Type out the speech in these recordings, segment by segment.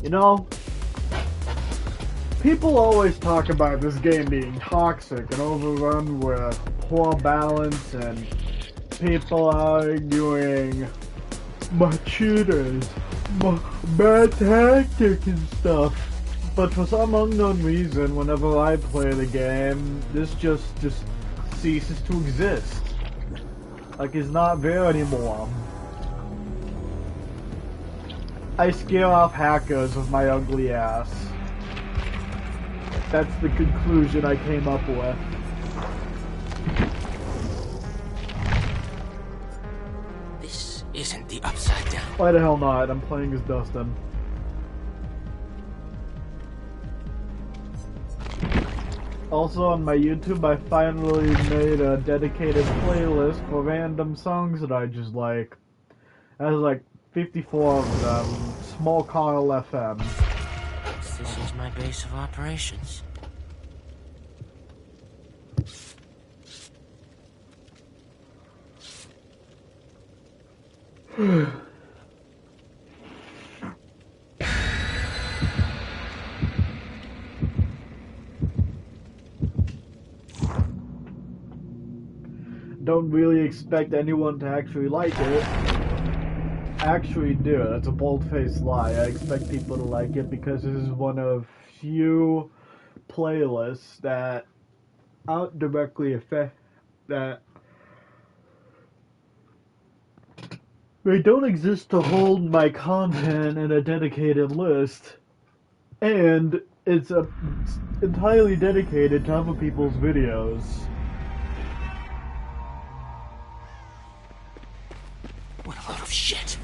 You know, people always talk about this game being toxic and overrun with poor balance and people arguing my cheaters, my bad tactic and stuff. But for some unknown reason, whenever I play the game, this just ceases to exist. Like, it's not there anymore. I scare off hackers with my ugly ass. That's the conclusion I came up with. This isn't the Upside Down. Why the hell not? I'm playing as Dustin. Also on my YouTube, I finally made a dedicated playlist for random songs that I just like. There's like 54 of them. Small Carl FM. This is my base of operations. Don't really expect anyone to actually like it. Actually do. That's a bold-faced lie. I expect people to like it because this is one of few playlists that aren't directly affect that they don't exist to hold my content in a dedicated list, and it's entirely dedicated to other people's videos. What a load of shit.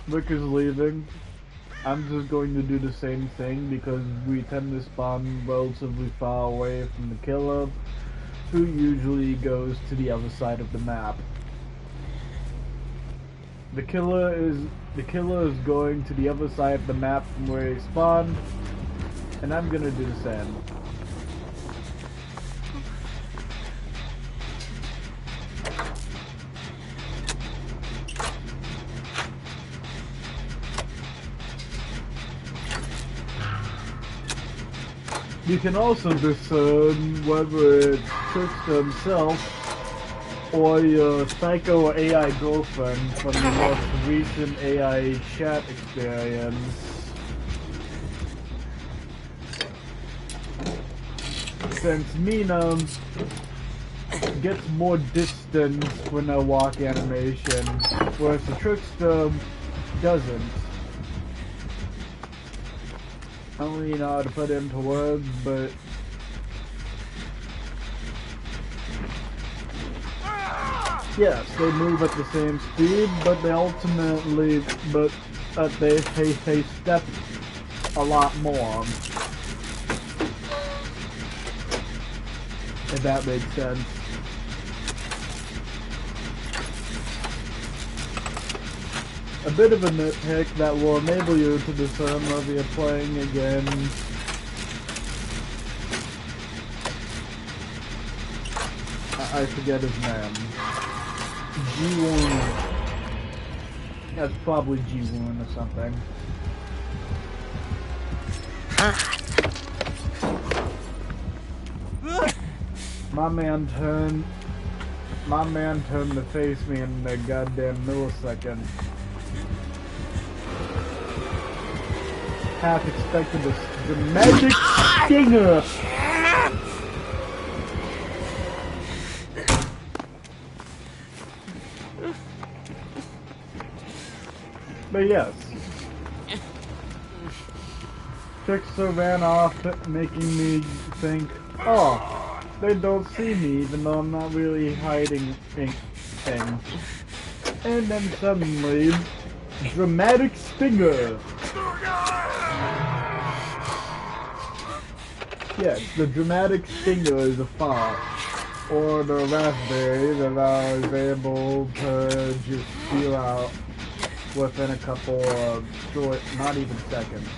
Rick is leaving. I'm just going to do the same thing because we tend to spawn relatively far away from the killer, who usually goes to the other side of the map. The killer is going to the other side of the map from where he spawned, and I'm gonna do the same. You can also discern whether it's Trickster himself or your psycho AI girlfriend from the most recent AI chat experience. Since Mina gets more distance when I walk animation, whereas the Trickster doesn't. I don't really know how to put it into words, but yes, they move at the same speed, but they step a lot more. If that makes sense. A bit of a nitpick that will enable you to discern whether you're playing against I forget his name. G1. That's probably G1 or something. My man turned to face me in a goddamn millisecond. Half expected this dramatic stinger. But yes, Trickster ran off, making me think, oh, they don't see me even though I'm not really hiding anything. And then suddenly, dramatic stinger. Yes, the dramatic stinger is a font, or the raspberry that I was able to just steal out within a couple of short, not even seconds.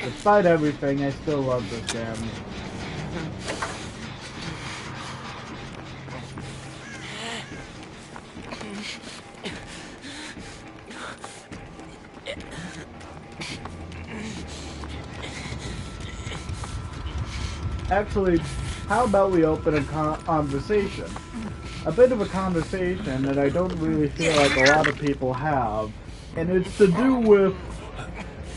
Despite everything, I still love this game. Actually, how about we open a conversation? A bit of a conversation that I don't really feel like a lot of people have. And it's to do with,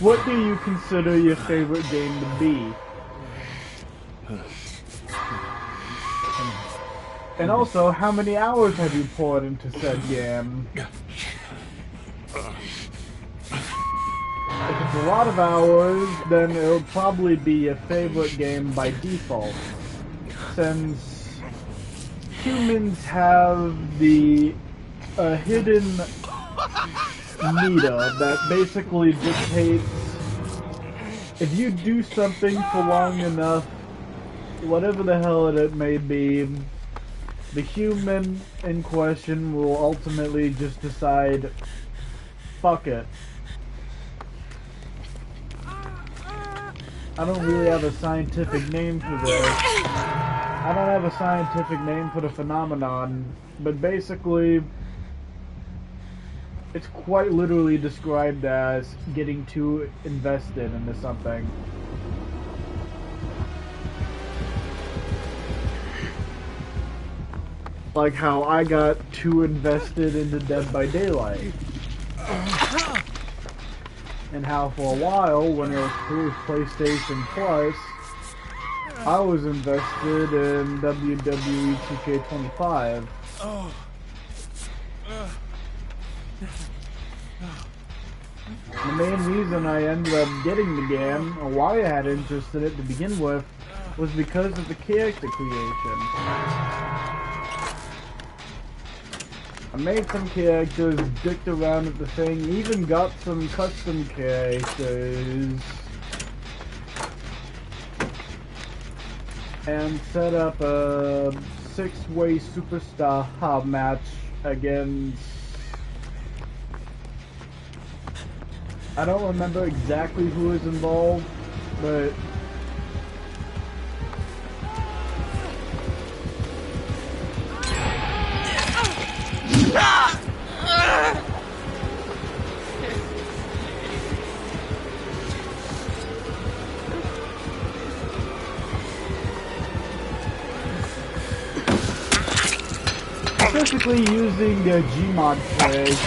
what do you consider your favorite game to be? And also, how many hours have you poured into said game? If it's a lot of hours, then it'll probably be your favorite game by default. Since humans have the hidden meter that basically dictates if you do something for long enough, whatever the hell it may be, the human in question will ultimately just decide, fuck it. I don't really have a scientific name for this. I don't have a scientific name for the phenomenon, but basically, it's quite literally described as getting too invested into something. Like how I got too invested into Dead by Daylight. And how for a while, when it was through PlayStation Plus, I was invested in WWE 2K25. The main reason I ended up getting the game, or why I had interest in it to begin with, was because of the character creation. I made some characters, dicked around with the thing, even got some custom characters, and set up a 6-way superstar match against... I don't remember exactly who was involved, but... Specifically using the Gmod characters.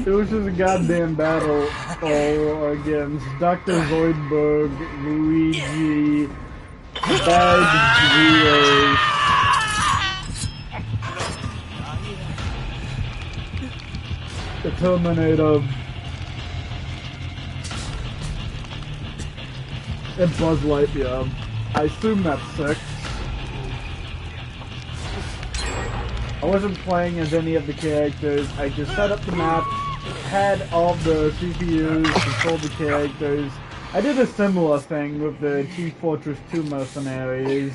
It was just a goddamn battle against Dr. Zoidberg, Luigi, Bag Gears, the Terminator, and Buzz Lightyear. I assume that's 6. I wasn't playing as any of the characters. I just set up the map, had all the CPUs, controlled the characters. I did a similar thing with the Team Fortress 2 mercenaries.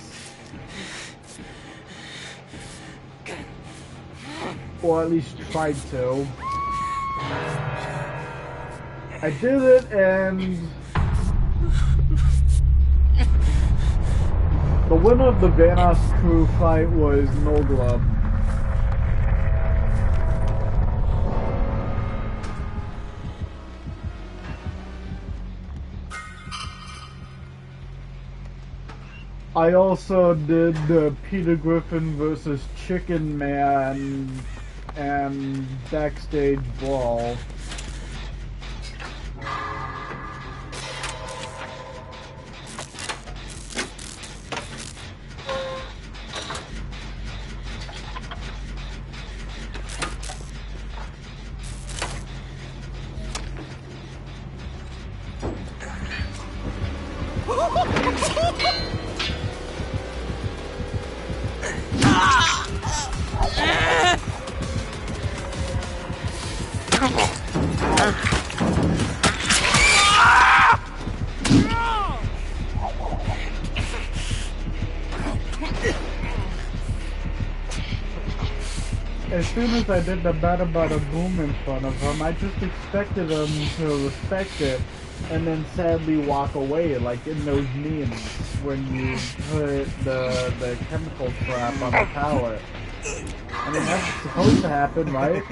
Or at least tried to. I did it, and the winner of the Vanoss crew fight was No Glove. I also did the Peter Griffin versus Chicken Man and Backstage Brawl. as soon as I did the bada bada boom in front of him, I just expected him to respect it and then sadly walk away, like in those memes when you put the chemical trap on the pallet. I mean, that's supposed to happen, right?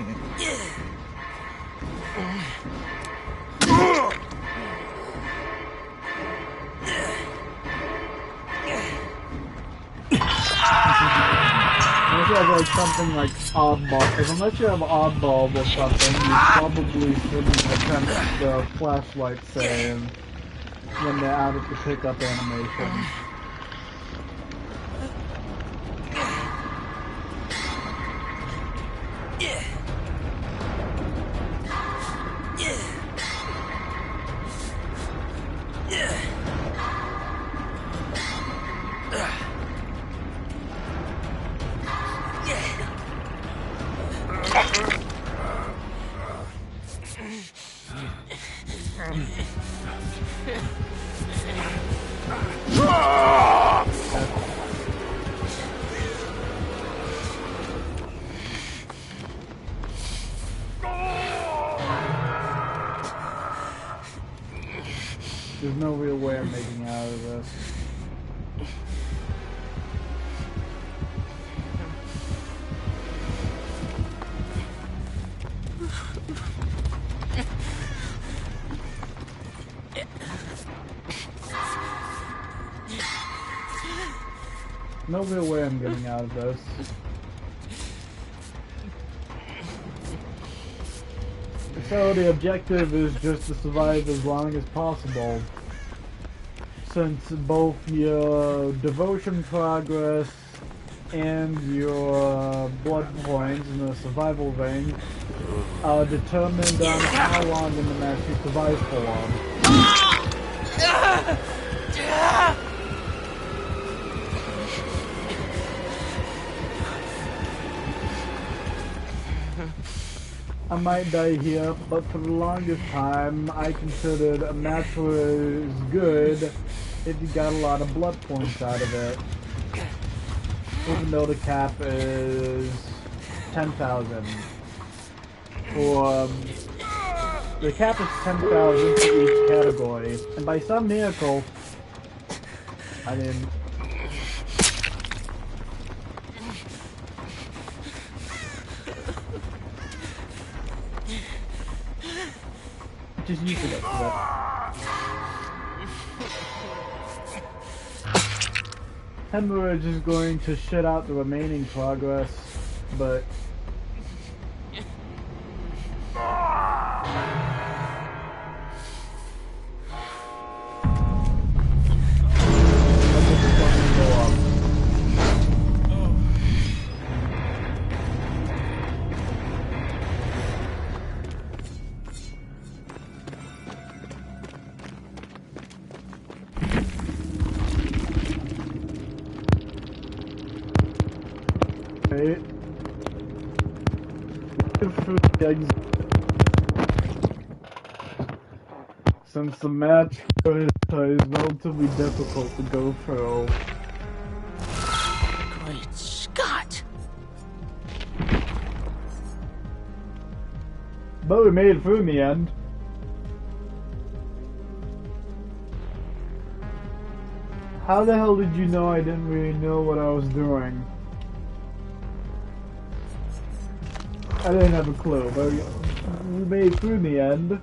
Unless you have like something like oddball, because unless you have oddball or something, you probably shouldn't attempt the flashlight save when they're out at the pickup animation. There's no real way of making out of this. No real way I'm getting out of this. So the objective is just to survive as long as possible. Since both your devotion progress and your blood points in the survival ring are determined on how long in the match you survive for. I might die here, but for the longest time, I considered a match was good if you got a lot of blood points out of it. Even though the cap is 10,000. For the cap is 10,000 for each category, and by some miracle, I didn't. Just use it up to it. Hemorrhage is going to shit out the remaining progress, but since the match is relatively difficult to go through. Great Scott! But we made it through in the end. How the hell did you know I didn't really know what I was doing? I didn't have a clue, but we made it through in the end.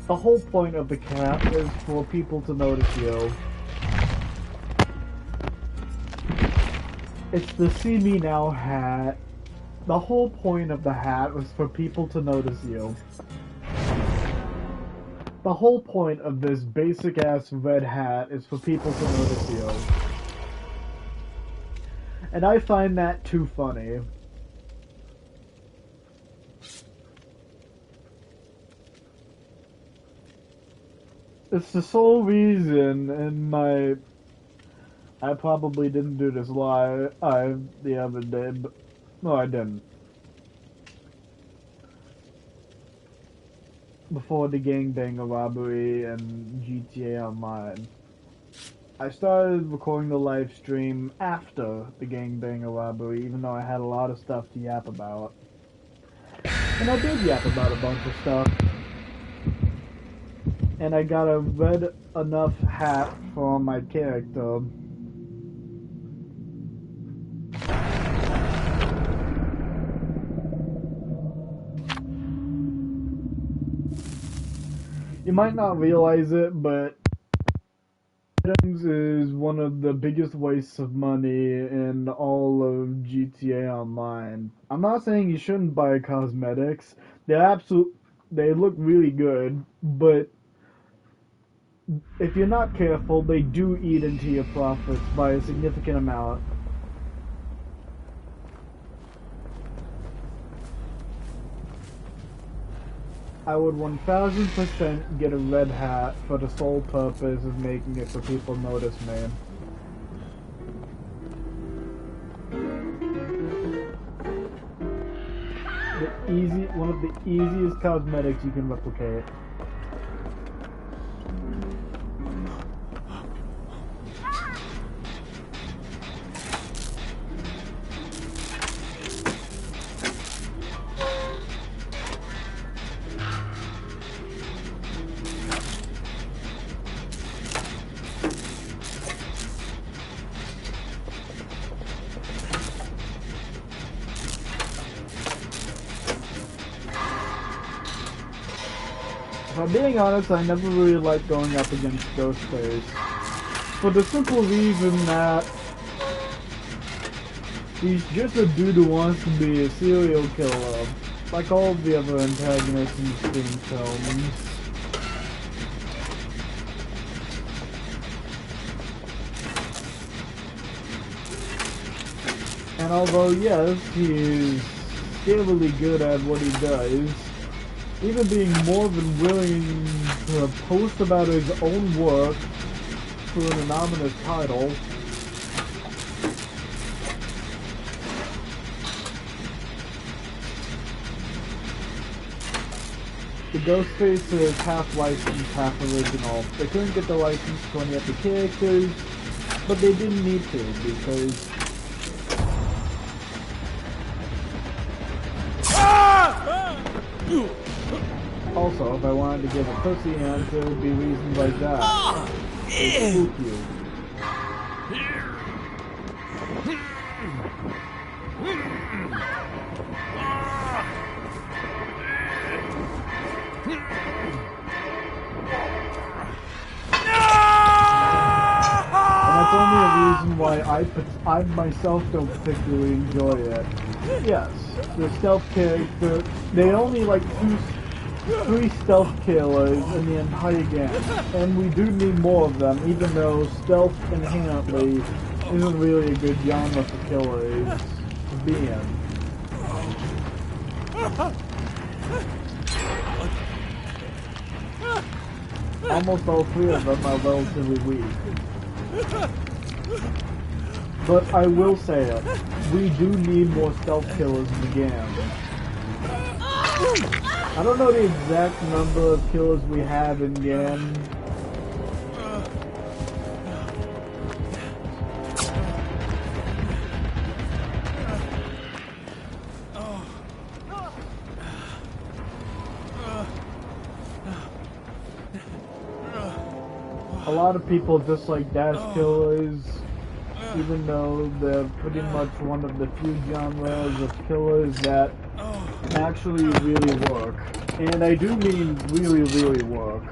The whole point of the cap is for people to notice you. It's the See Me Now hat. The whole point of the hat was for people to notice you. The whole point of this basic ass red hat is for people to notice you. And I find that too funny. It's the sole reason in my... I probably didn't do this live the other day, but... No, I didn't. Before the gangbanger robbery and GTA Online. I started recording the live stream after the gangbanger robbery, even though I had a lot of stuff to yap about. And I did yap about a bunch of stuff. And I got a red enough hat for my character. You might not realize it, but items is one of the biggest wastes of money in all of GTA Online. I'm not saying you shouldn't buy cosmetics. They look really good, but if you're not careful, they do eat into your profits by a significant amount. I would 1000% get a red hat for the sole purpose of making it so people notice me. One of the easiest cosmetics you can replicate. If I'm being honest, I never really liked going up against Ghostface. For the simple reason that he's just a dude who wants to be a serial killer, like all the other antagonists in the Scream films. And although, yes, he is scarily good at what he does, even being more than willing to post about his own work through an anonymous title, the Ghostface is half licensed, half original. They couldn't get the license to any of the characters, but they didn't need to, because also, if I wanted to give a pussy answer, it would be reasons like that. Spook you. And that's only a reason why I myself don't particularly enjoy it. Yes, the stealth character, they only like 3 stealth killers in the entire game, and we do need more of them, even though stealth inherently isn't really a good genre for killers to be in. Almost all 3 of them are relatively weak. But I will say it, we do need more stealth killers in the game. I don't know the exact number of killers we have in game. A lot of people dislike dash killers, even though they're pretty much one of the few genres of killers that actually really work. And I do mean really, really work.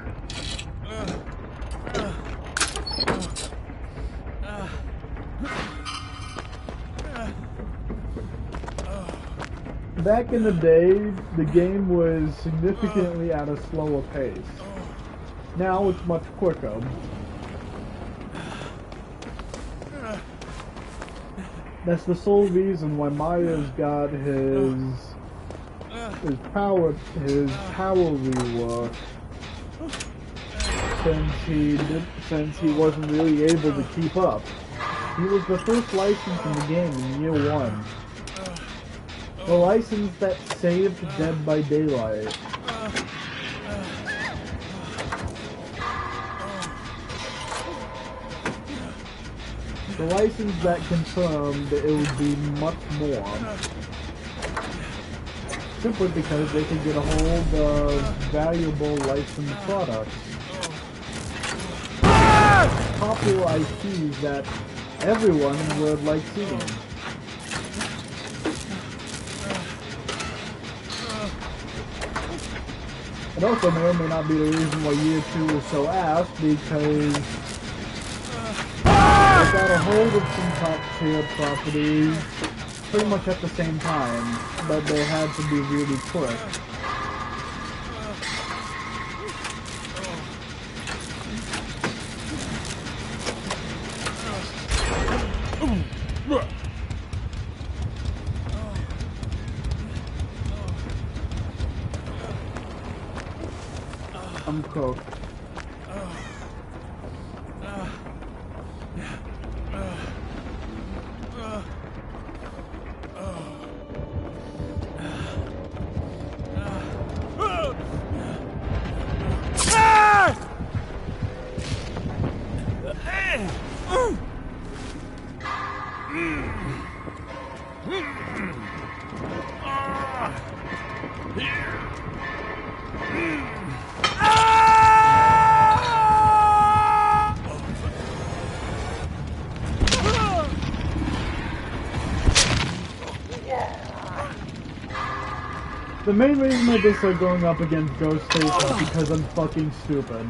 Back in the day, the game was significantly at a slower pace. Now it's much quicker. That's the sole reason why Myers got his power rework, since he wasn't really able to keep up. He was the first license in the game in year 1. The license that saved Dead by Daylight. The license that confirmed it would be much more. Simply because they can get a hold of valuable licensed products. Popular IPs that everyone would like seeing. It also may or may not be the reason why Year 2 was so asked, because they got a hold of some top-tier properties pretty much at the same time, but they had to be really quick. I'm cooked. The main reason I dislike going up against Ghostface is because I'm fucking stupid.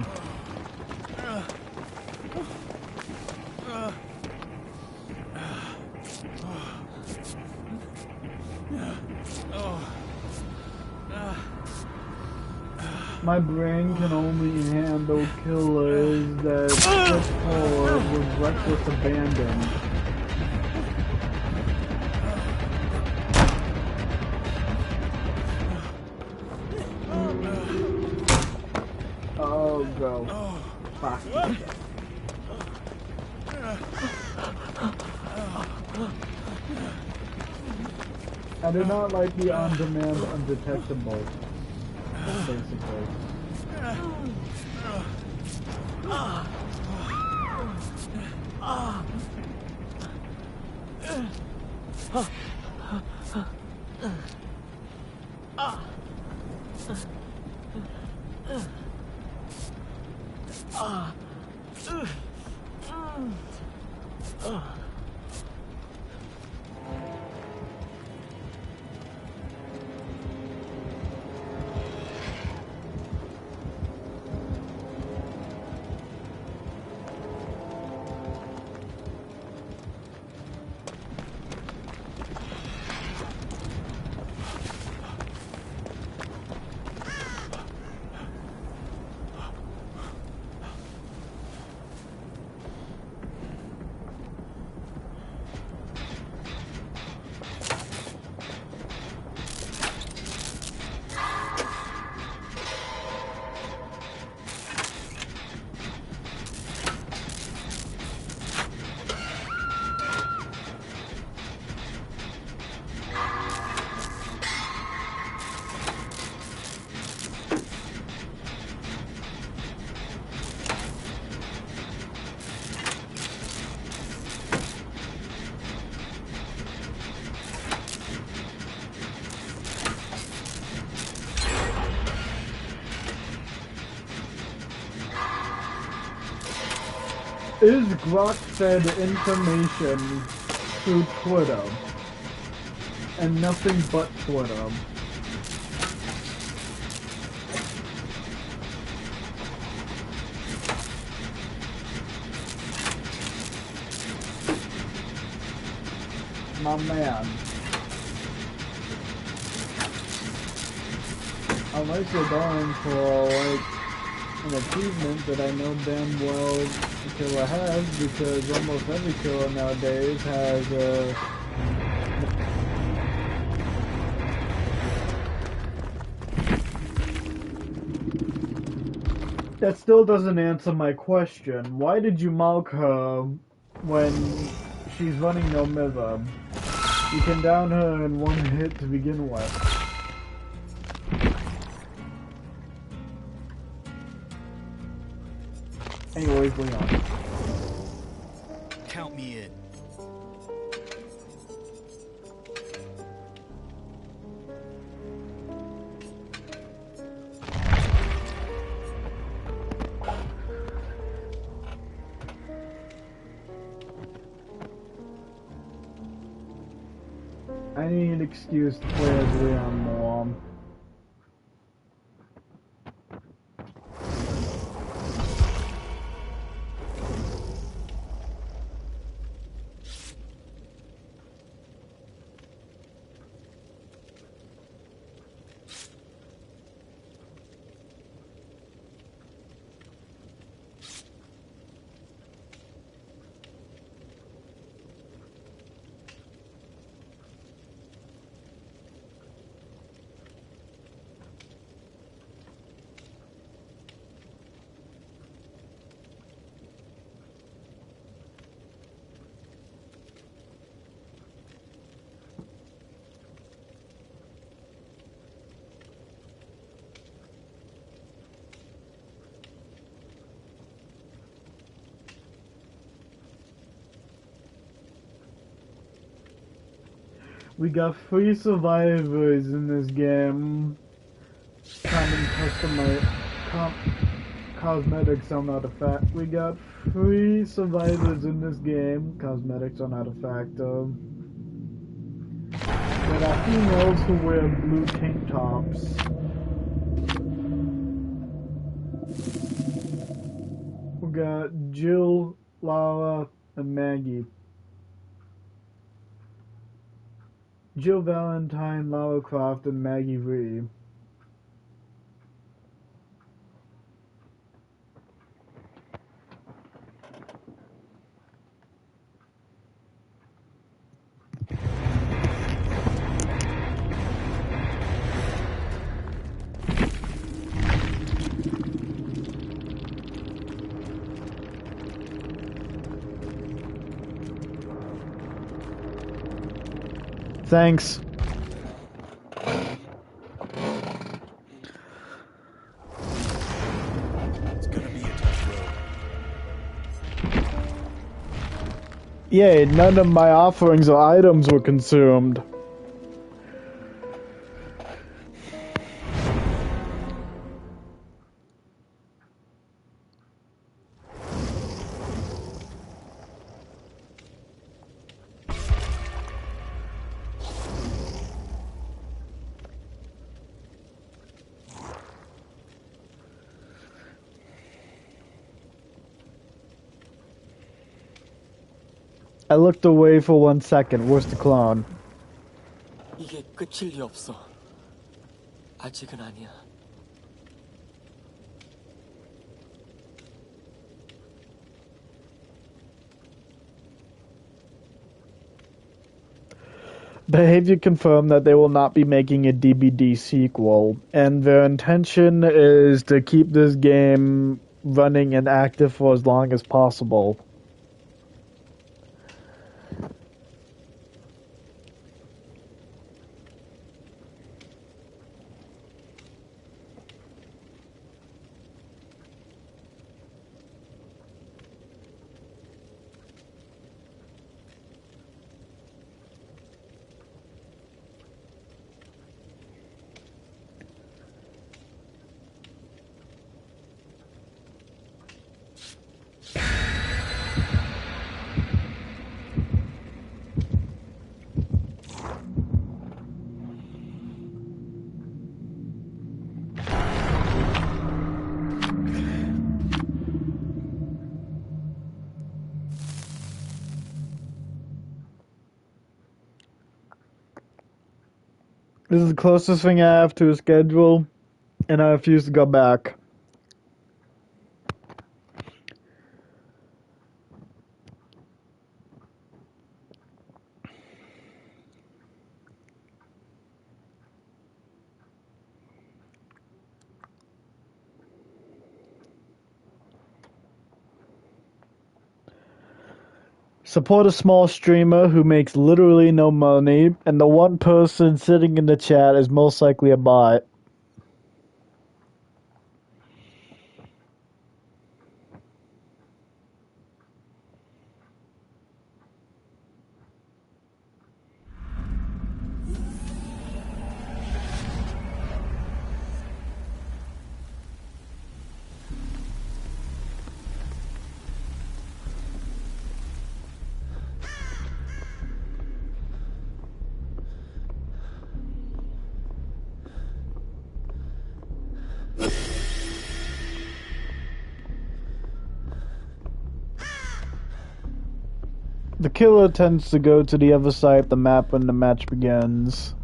My brain can only handle killers that push forward with reckless abandon. Oh, go. Fuck. I do not like the on-demand undetectable, basically. Is Grok fed information through Twitter, and nothing but Twitter? My man. Unless you're going for, like, an achievement that I know damn well the killer has, because almost every killer nowadays has a... That still doesn't answer my question. Why did you mark her when she's running no mirror? You can down her in one hit to begin with. Anyways, Leon. count me in. I need an excuse to play as Leon more. We got 3 survivors in this game. Common cosmetics are not a fact. We got 3 survivors in this game. Cosmetics are not a factor. There are females who wear blue tank tops. We got Jill, Lara, and Maggie. Jill Valentine, Lara Croft, and Maggie V. Thanks. It's gonna be a tough road. Yay, none of my offerings or items were consumed. I looked away for 1 second. Where's the clone? 이게 끝일 리 없어. 아직은 아니야. Behavior confirmed that they will not be making a DBD sequel, and their intention is to keep this game running and active for as long as possible. This is the closest thing I have to a schedule, and I refuse to go back. Support a small streamer who makes literally no money, and the one person sitting in the chat is most likely a bot. killer tends to go to the other side of the map when the match begins.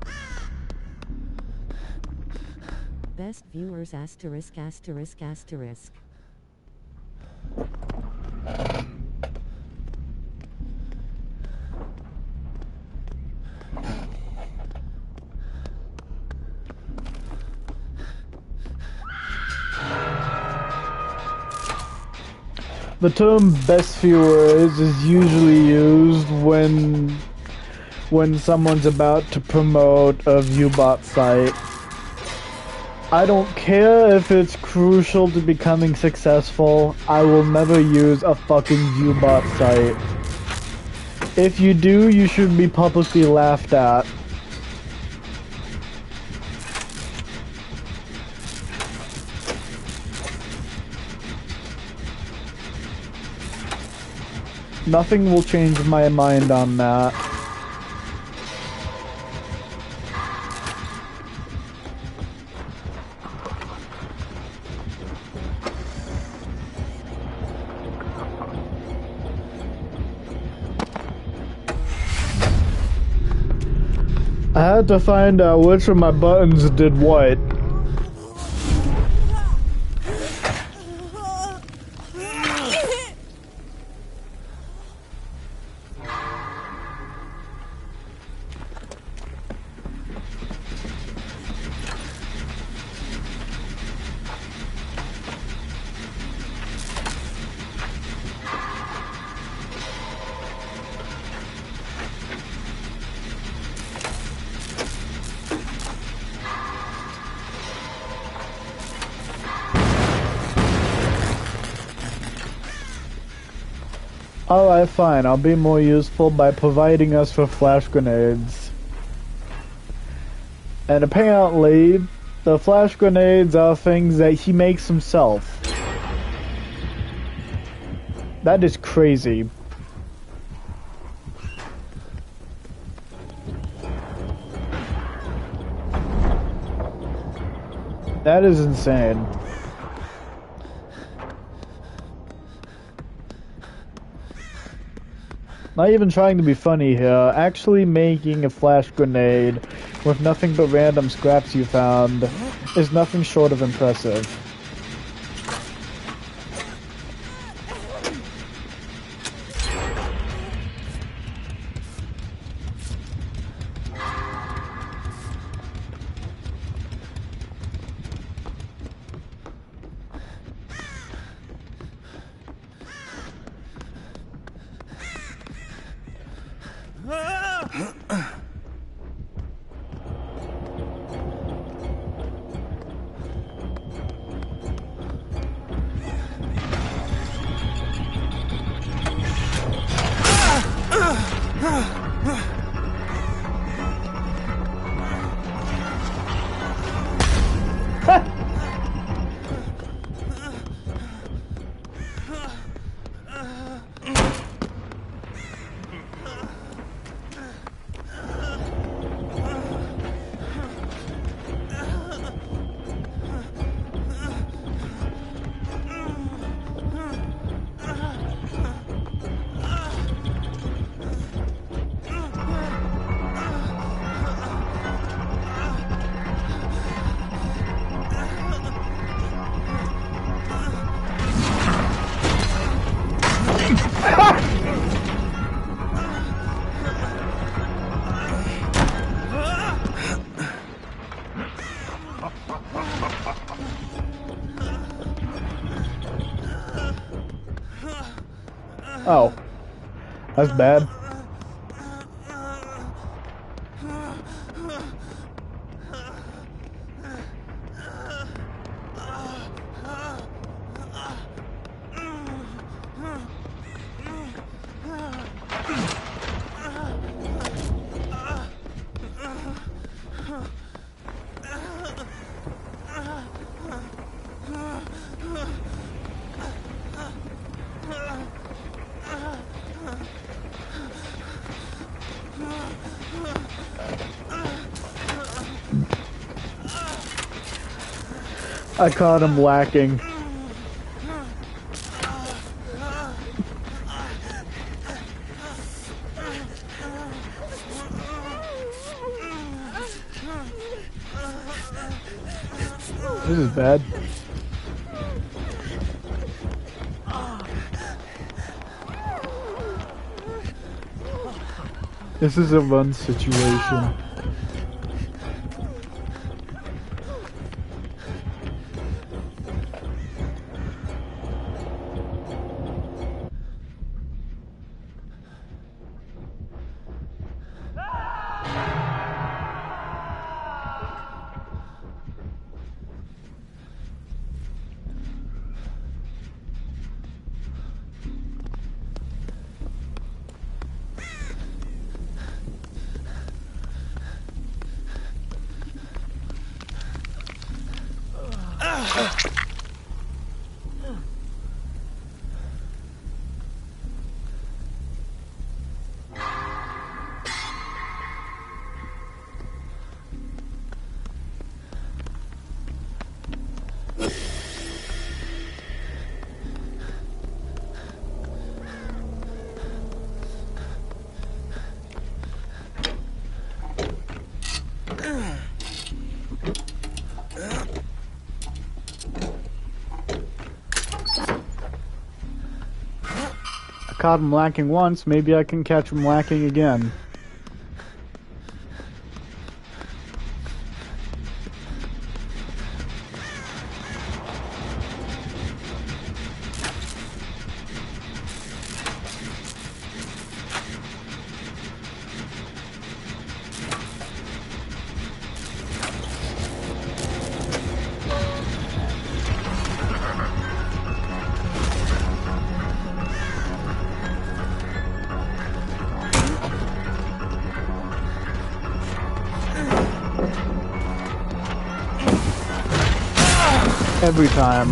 Best viewers asterisk asterisk asterisk. The term best viewers is usually used when someone's about to promote a viewbot site. I don't care if it's crucial to becoming successful, I will never use a fucking viewbot site. If you do, you should be publicly laughed at. Nothing will change my mind on that. I had to find out which of my buttons did what. Alright, fine. I'll be more useful by providing us with flash grenades. And apparently, the flash grenades are things that he makes himself. That is crazy. That is insane. Not even trying to be funny here, actually making a flash grenade with nothing but random scraps you found is nothing short of impressive. Oh. That's bad. I caught him lacking. This is bad. This is a run situation. Caught him lacking once, maybe I can catch him lacking again. Every time.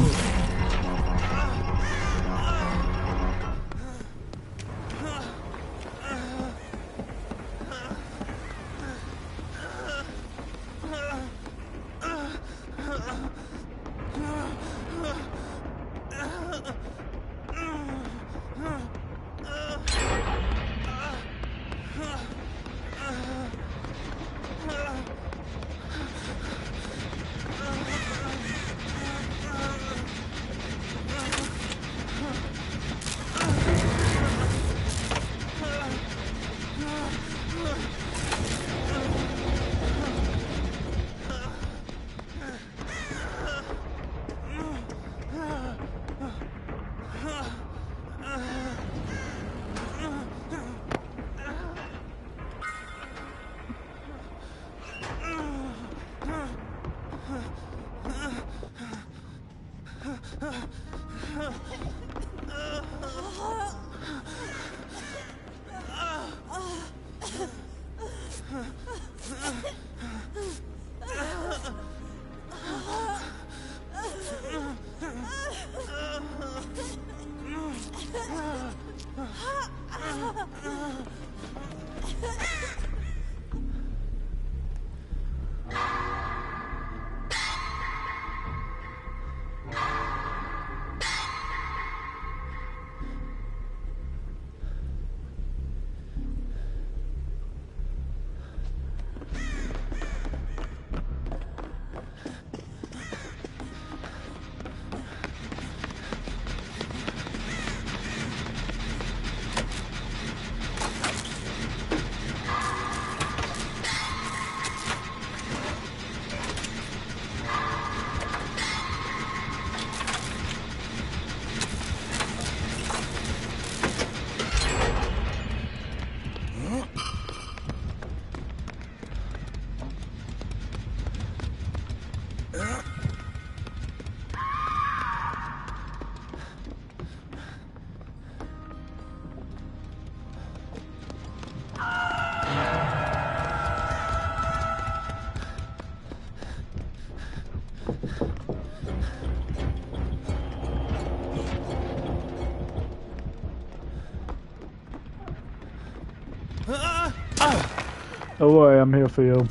Don't worry, I'm here for you.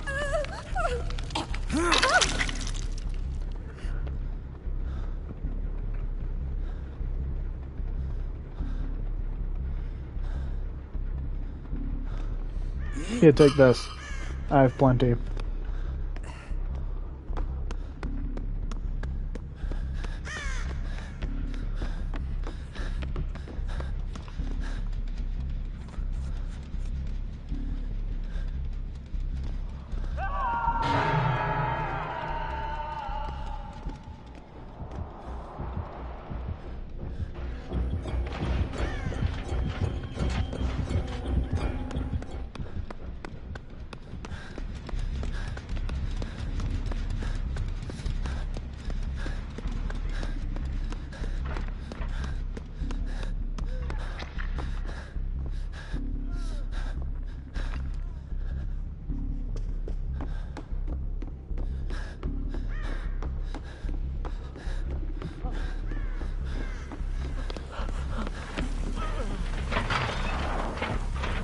Here, take this. I have plenty.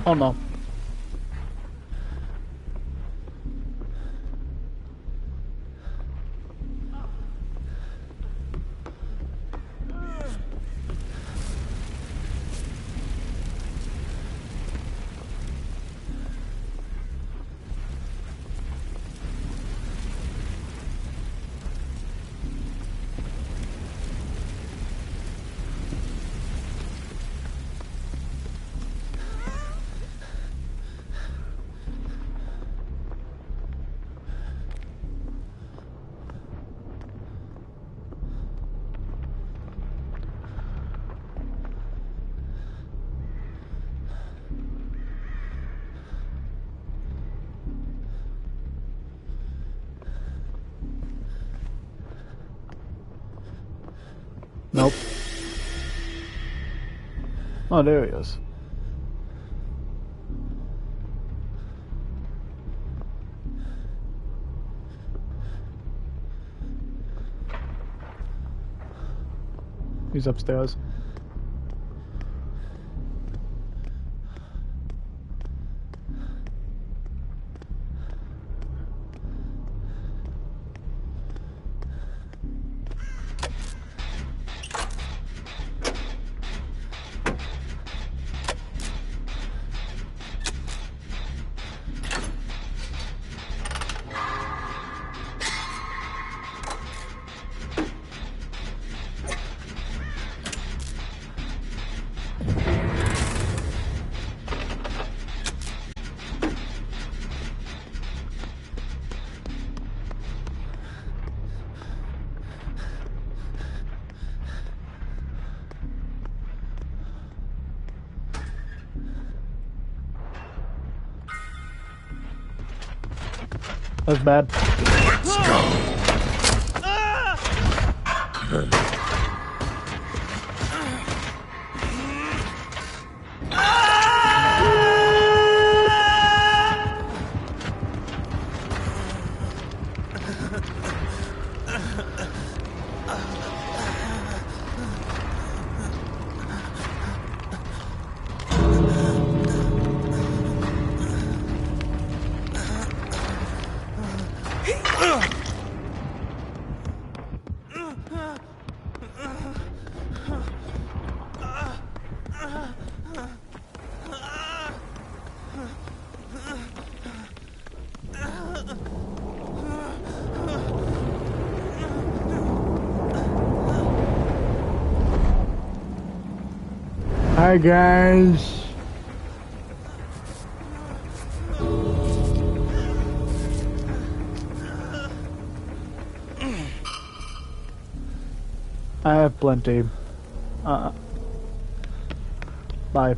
Oh no. Nope. Oh, there he is. He's upstairs. That's bad. Let's go. Hi guys. I have plenty. Bye.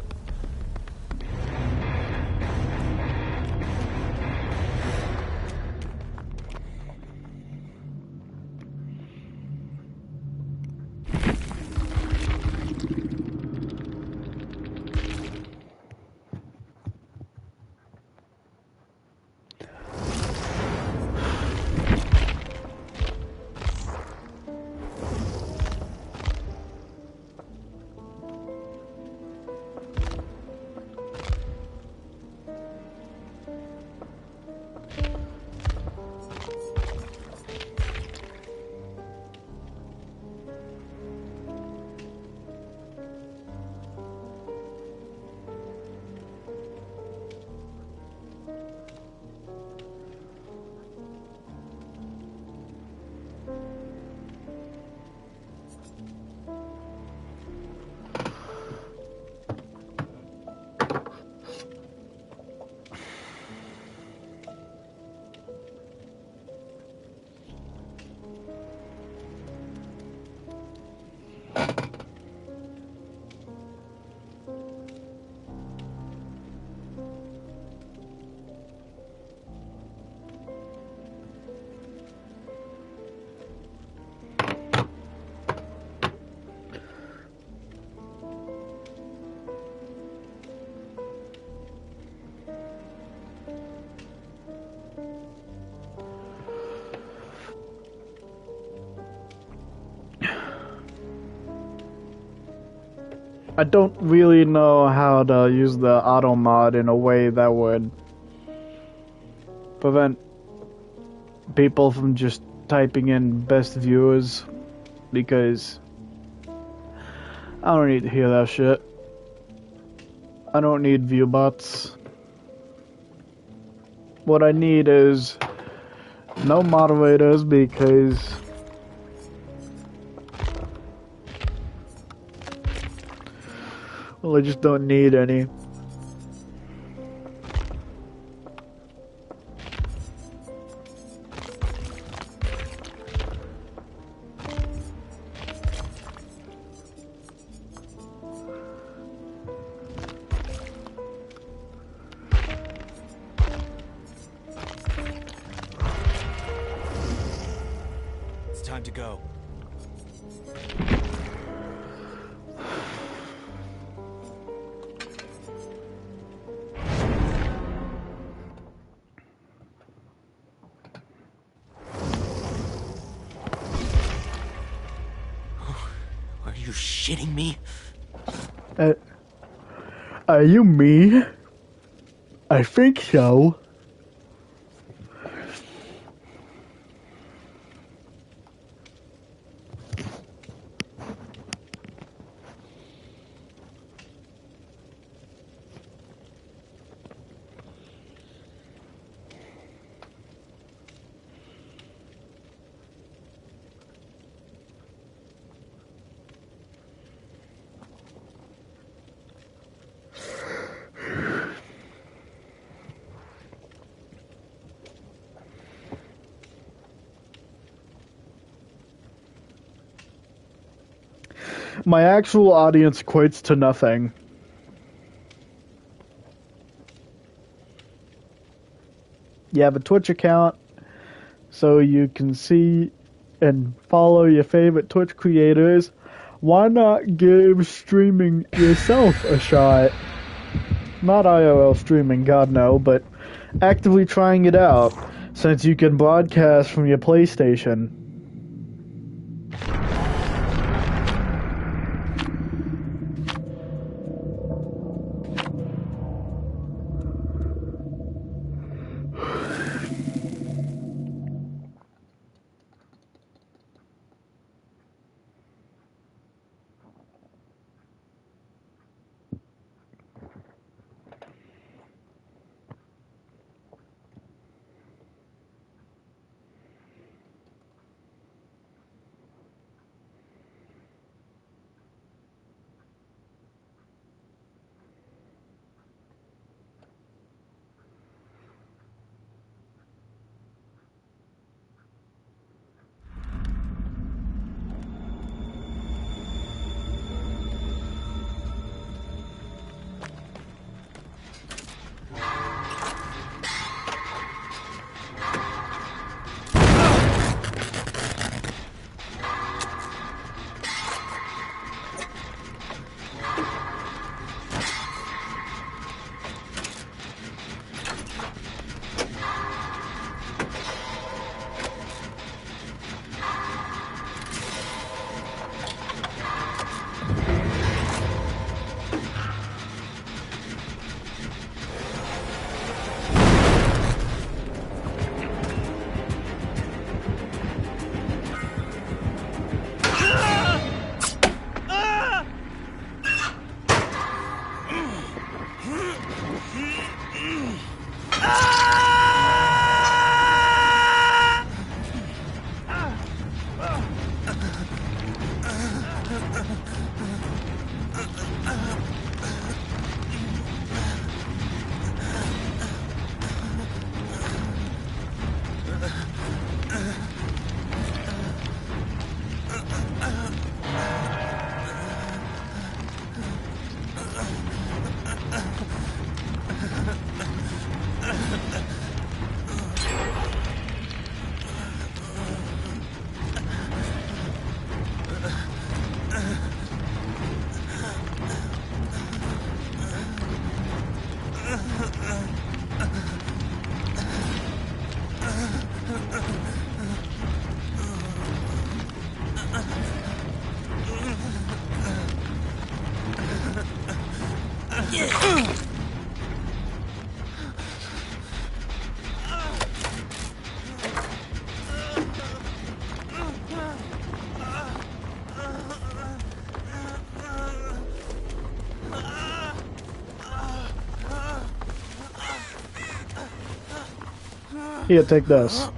I don't really know how to use the auto mod in a way that would prevent people from just typing in best viewers, because I don't need to hear that shit. I don't need view bots. What I need is no moderators, because well, I just don't need any. It's time to go. Are you shitting me? Are you me? I think so. My actual audience equates to nothing. You have a Twitch account, so you can see and follow your favorite Twitch creators. Why not give streaming yourself a shot? Not IRL streaming, God no, but actively trying it out, since you can broadcast from your PlayStation. Here, take this.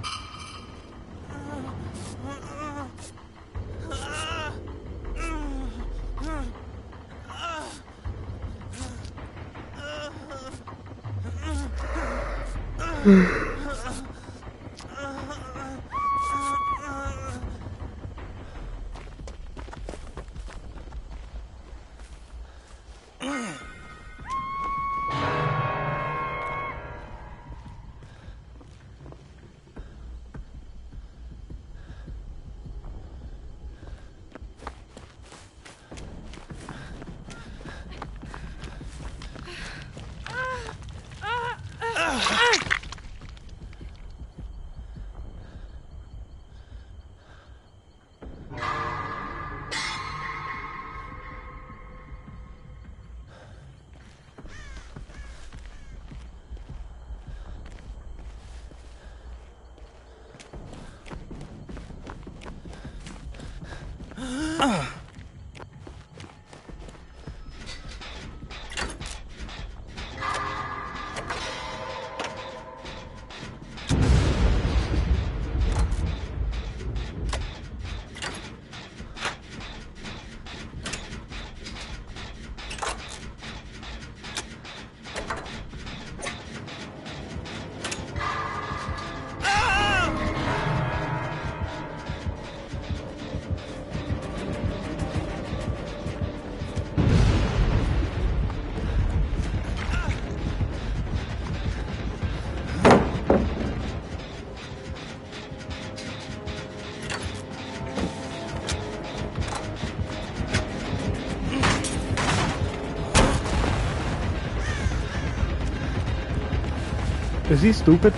Is he stupid?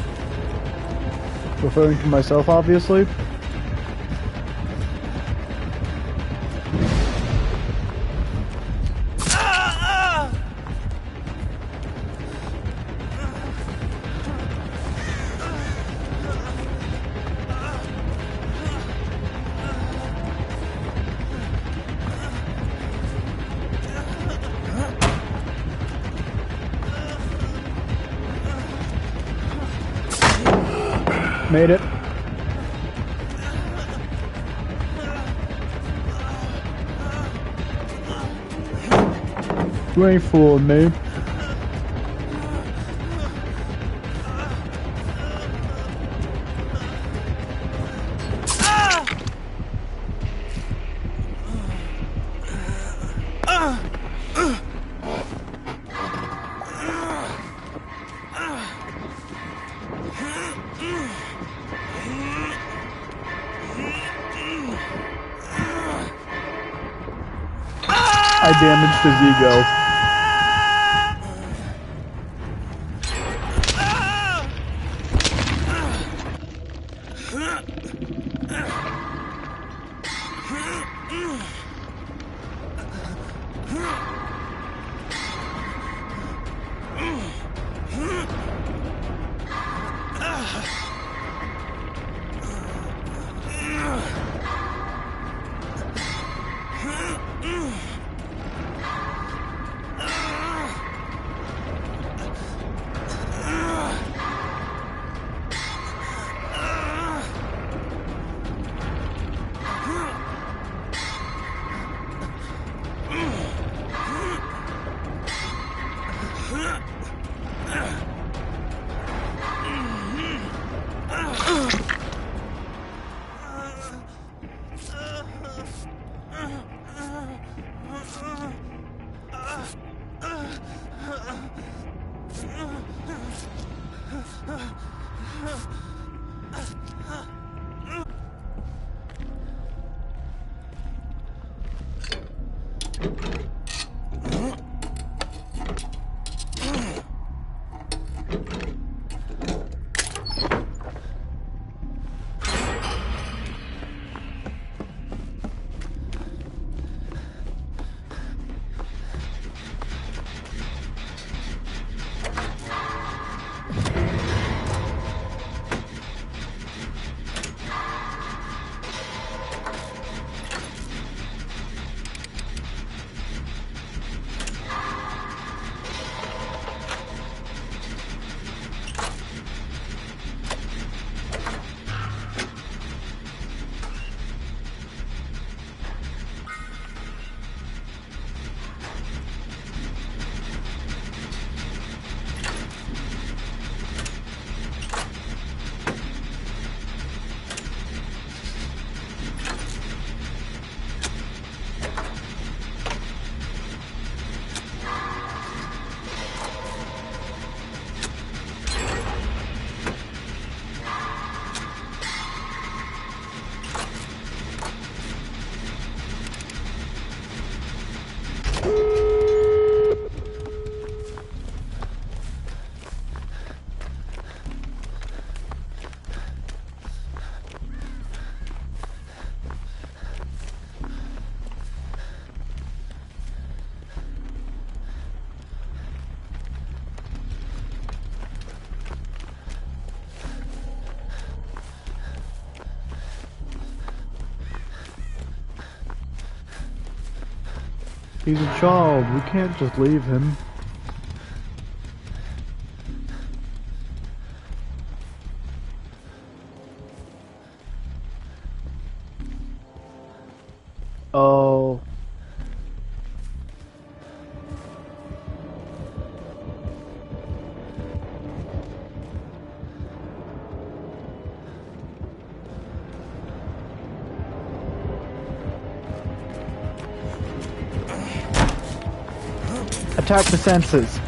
Referring to myself, obviously. Made it. You ain't fooling me. I damaged his ego. He's a child. We can't just leave him. Oh. Attack the senses.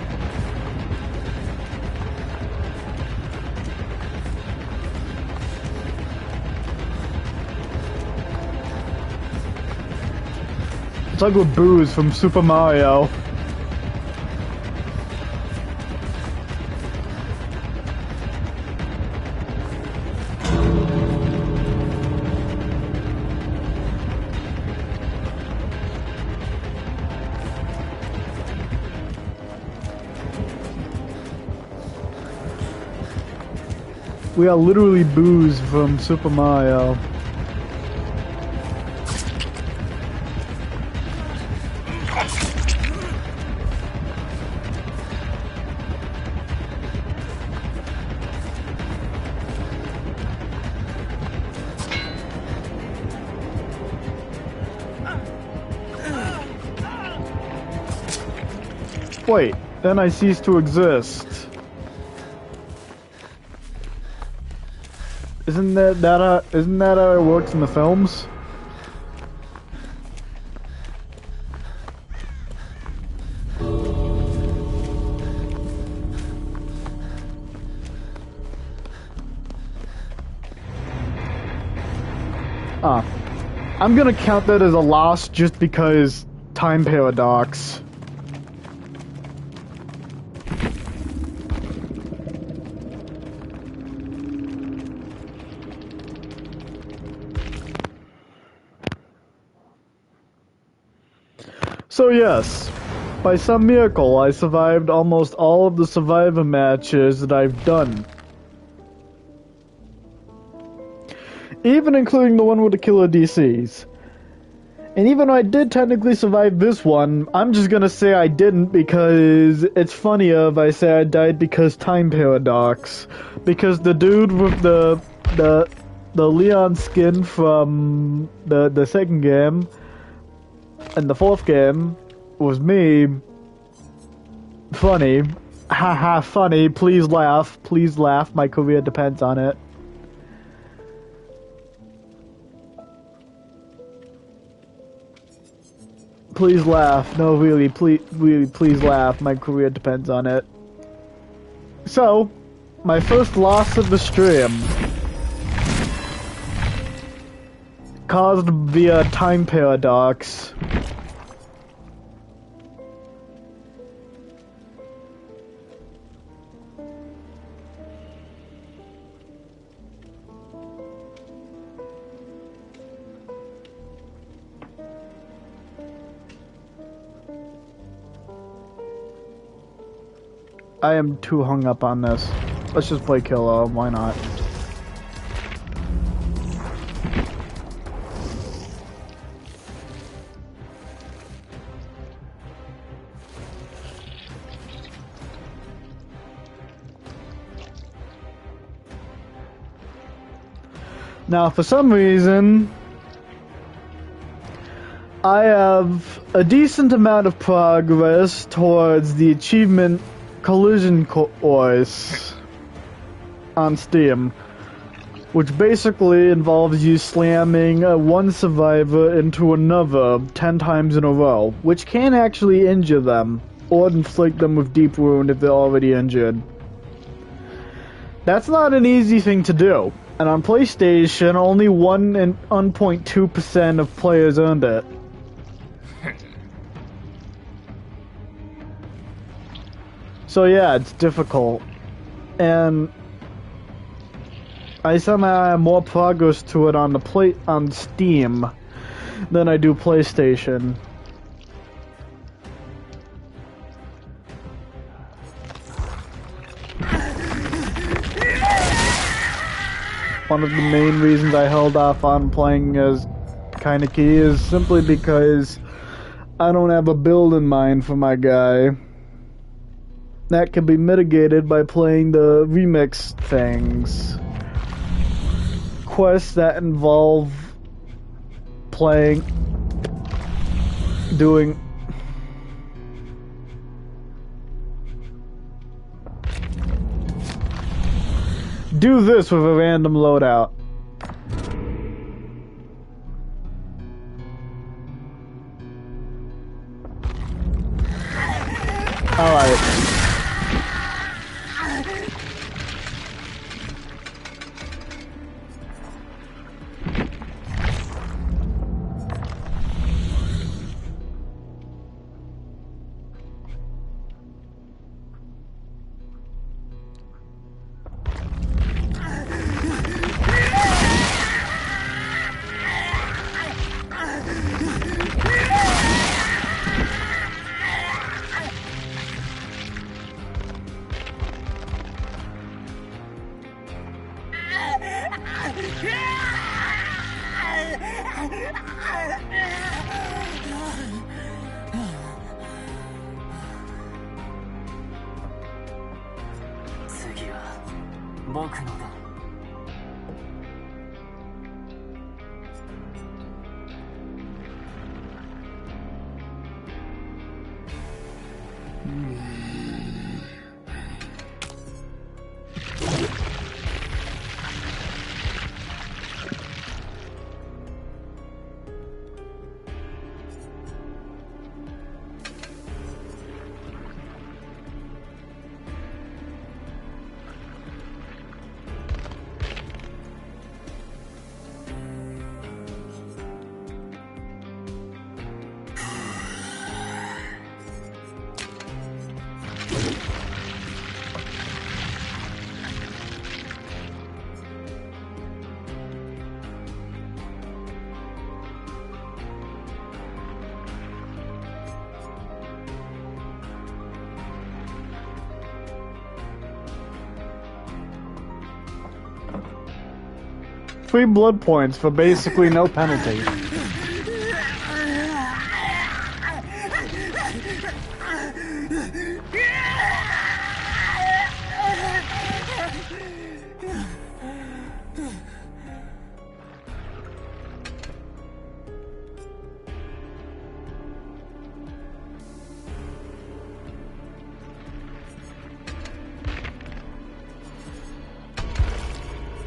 It's like with Booze from Super Mario. We are literally Booze from Super Mario. Wait, then I cease to exist. Isn't that how it works in the films? I'm gonna count that as a loss just because time paradox. So yes, by some miracle I survived almost all of the Survivor matches that I've done. Even including the one with the killer DCs. And even though I did technically survive this one, I'm just gonna say I didn't because it's funnier if I say I died because time paradox. Because the dude with the Leon skin from the second game and the fourth game was me. Funny. Haha, funny. Please laugh. Please laugh. My career depends on it. Please laugh. No, really, please laugh. My career depends on it. So, my first loss of the stream. Caused via time paradox. I am too hung up on this. Let's just play Killer, why not? Now, for some reason, I have a decent amount of progress towards the achievement Collision Course on Steam, which basically involves you slamming one survivor into another 10 times in a row, which can actually injure them, or inflict them with deep wound if they're already injured. That's not an easy thing to do, and on PlayStation, only 1.2% of players earned it. So yeah, it's difficult, and I somehow have more progress to it on on Steam than I do PlayStation. One of the main reasons I held off on playing as Kinda Key is simply because I don't have a build in mind for my guy. That can be mitigated by playing the remix things. Quests that involve playing, doing... Do this with a random loadout. Alright. Free blood points for basically no penalty.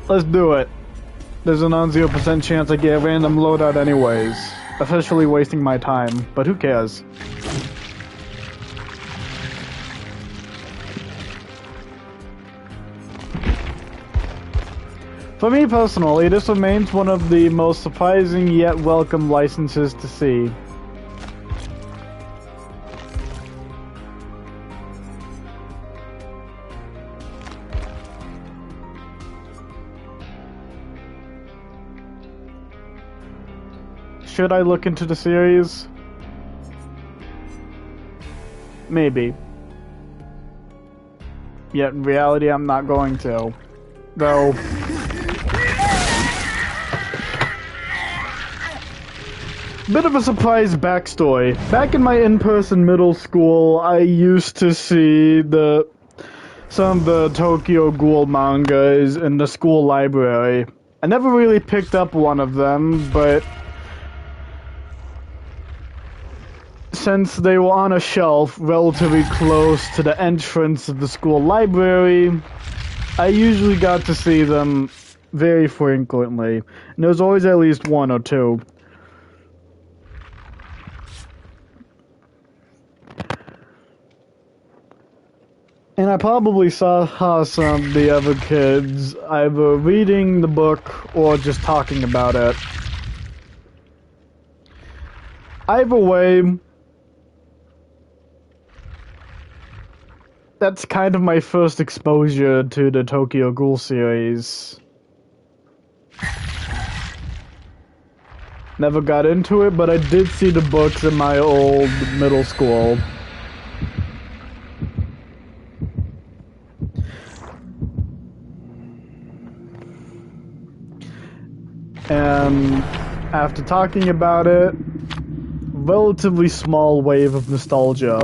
Let's do it. There's a non-0% chance I get a random loadout anyways. Officially wasting my time, but who cares? For me personally, this remains one of the most surprising yet welcome licenses to see. Should I look into the series? Maybe. Yet in reality, I'm not going to. Though... Bit of a surprise backstory. Back in my in-person middle school, I used to see some of the Tokyo Ghoul mangas in the school library. I never really picked up one of them, but since they were on a shelf relatively close to the entrance of the school library, I usually got to see them very frequently. And there was always at least one or two. And I probably saw some of the other kids either reading the book or just talking about it. Either way, that's kind of my first exposure to the Tokyo Ghoul series. Never got into it, but I did see the books in my old middle school. And after talking about it, relatively small wave of nostalgia.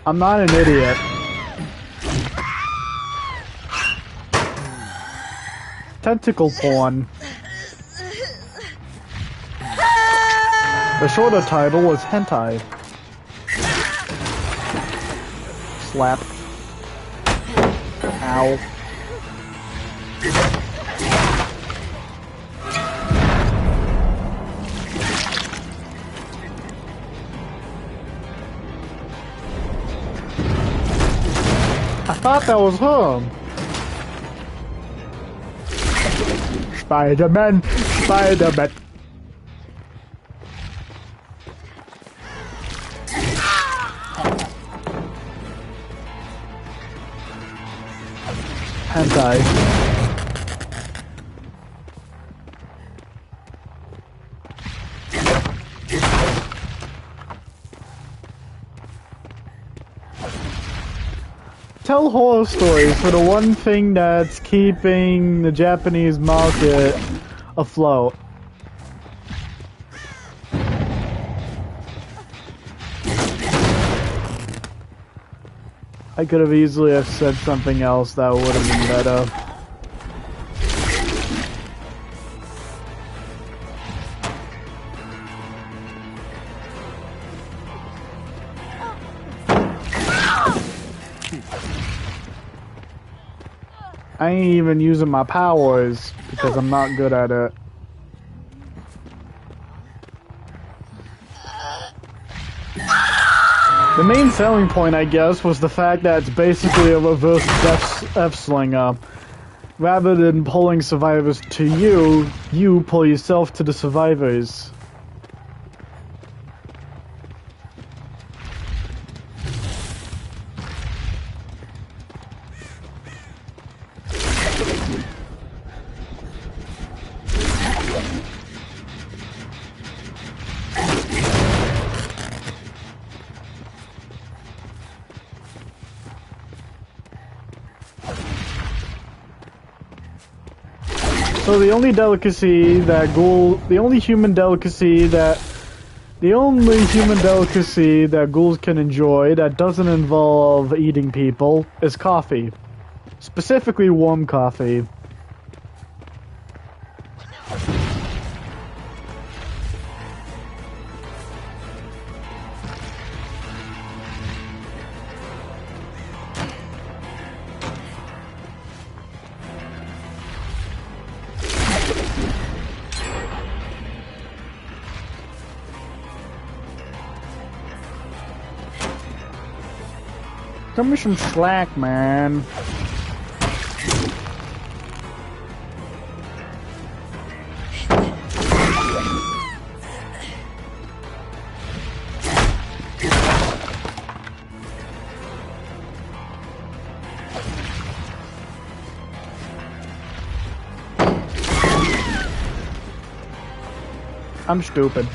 I'm not an idiot. Tentacle porn. The shorter title was hentai. Slap. Ow. I thought that was him. Spider-Man, Spider-Man. Hentai. Tell horror stories for the one thing that's keeping the Japanese market afloat. I could have easily have said something else that would have been better. I ain't even using my powers because I'm not good at it. The main selling point, I guess, was the fact that it's basically a reverse F-slinger. Rather than pulling survivors to you, you pull yourself to the survivors. So the only delicacy that the only human delicacy that ghouls can enjoy that doesn't involve eating people is coffee. Specifically warm coffee. Give me some slack, man. I'm stupid.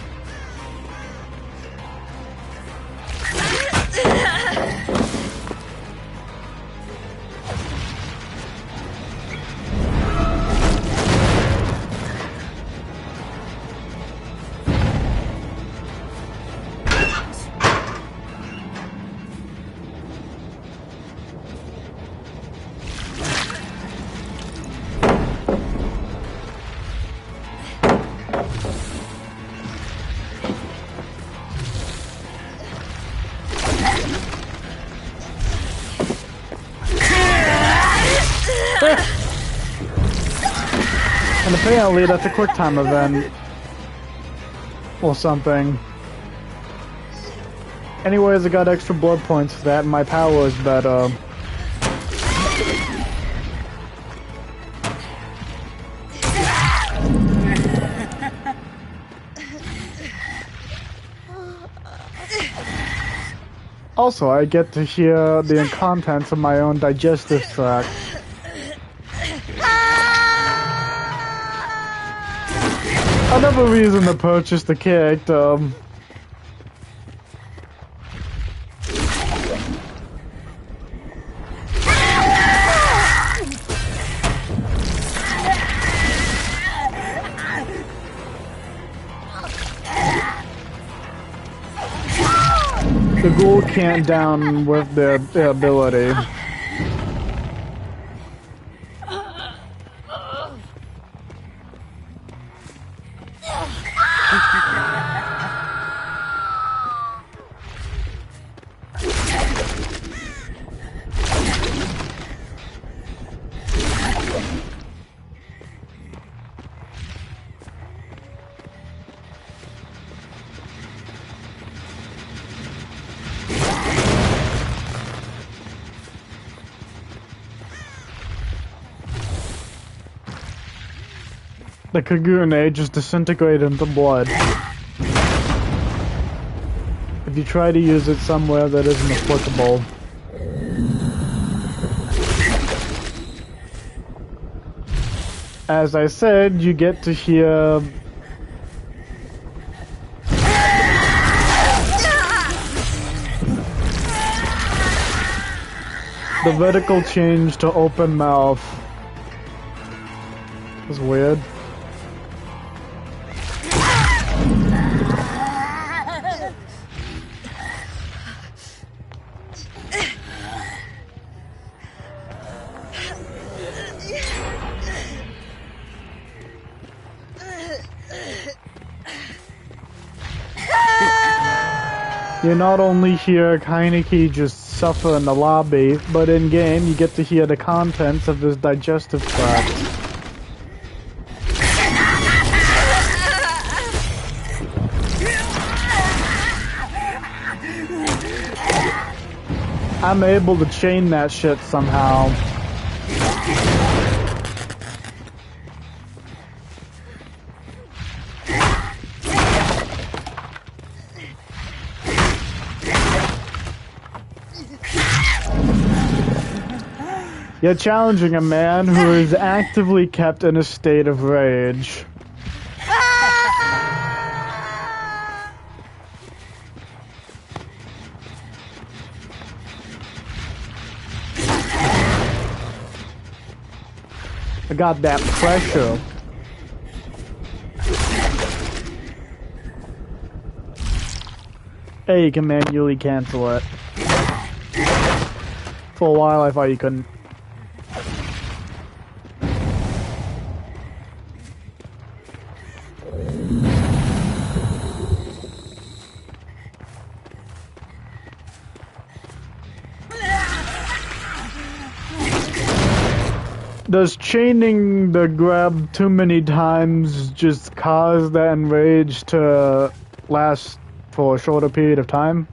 And apparently that's a quick time event. Or something. Anyways, I got extra blood points for that and my power is better. Also, I get to hear the contents of my own digestive tract. Another reason to purchase the character. The ghoul can't down with their ability. The Kagune just disintegrated into blood. If you try to use it somewhere that isn't applicable. As I said, you get to hear the vertical change to open mouth. It's weird. You not only hear Heineke just suffer in the lobby, but in game you get to hear the contents of his digestive tract. I'm able to chain that shit somehow. You're challenging a man who is actively kept in a state of rage. I got that pressure. Hey, you can manually cancel it. For a while I thought you couldn't. Does chaining the grab too many times just cause that enrage to last for a shorter period of time?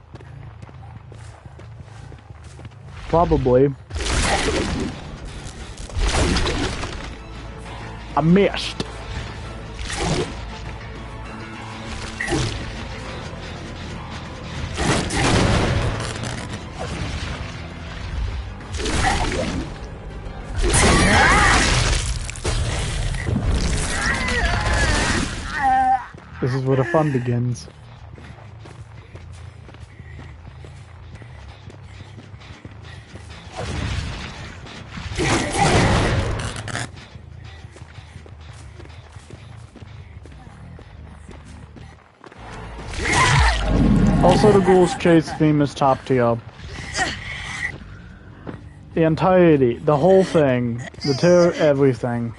Probably. I missed. This is where the fun begins. Also, the Ghoul's Chase theme is top tier. The entirety, the whole thing, the terror, everything.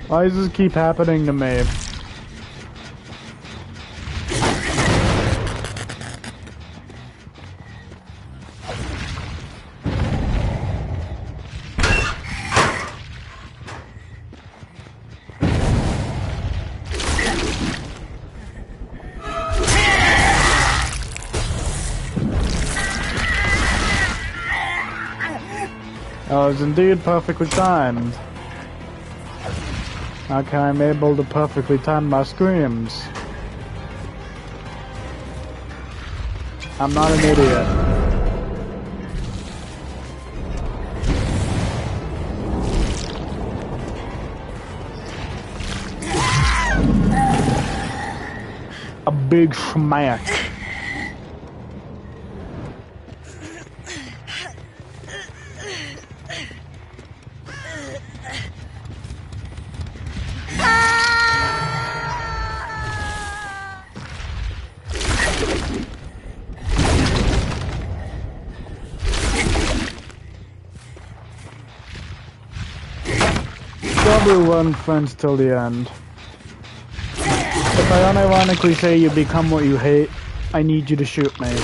Why does this keep happening to me? That was indeed perfectly timed. Okay, I'm able to perfectly time my screams. I'm not an idiot. A big smack. Probably run friends till the end. If I unironically say you become what you hate, I need you to shoot me.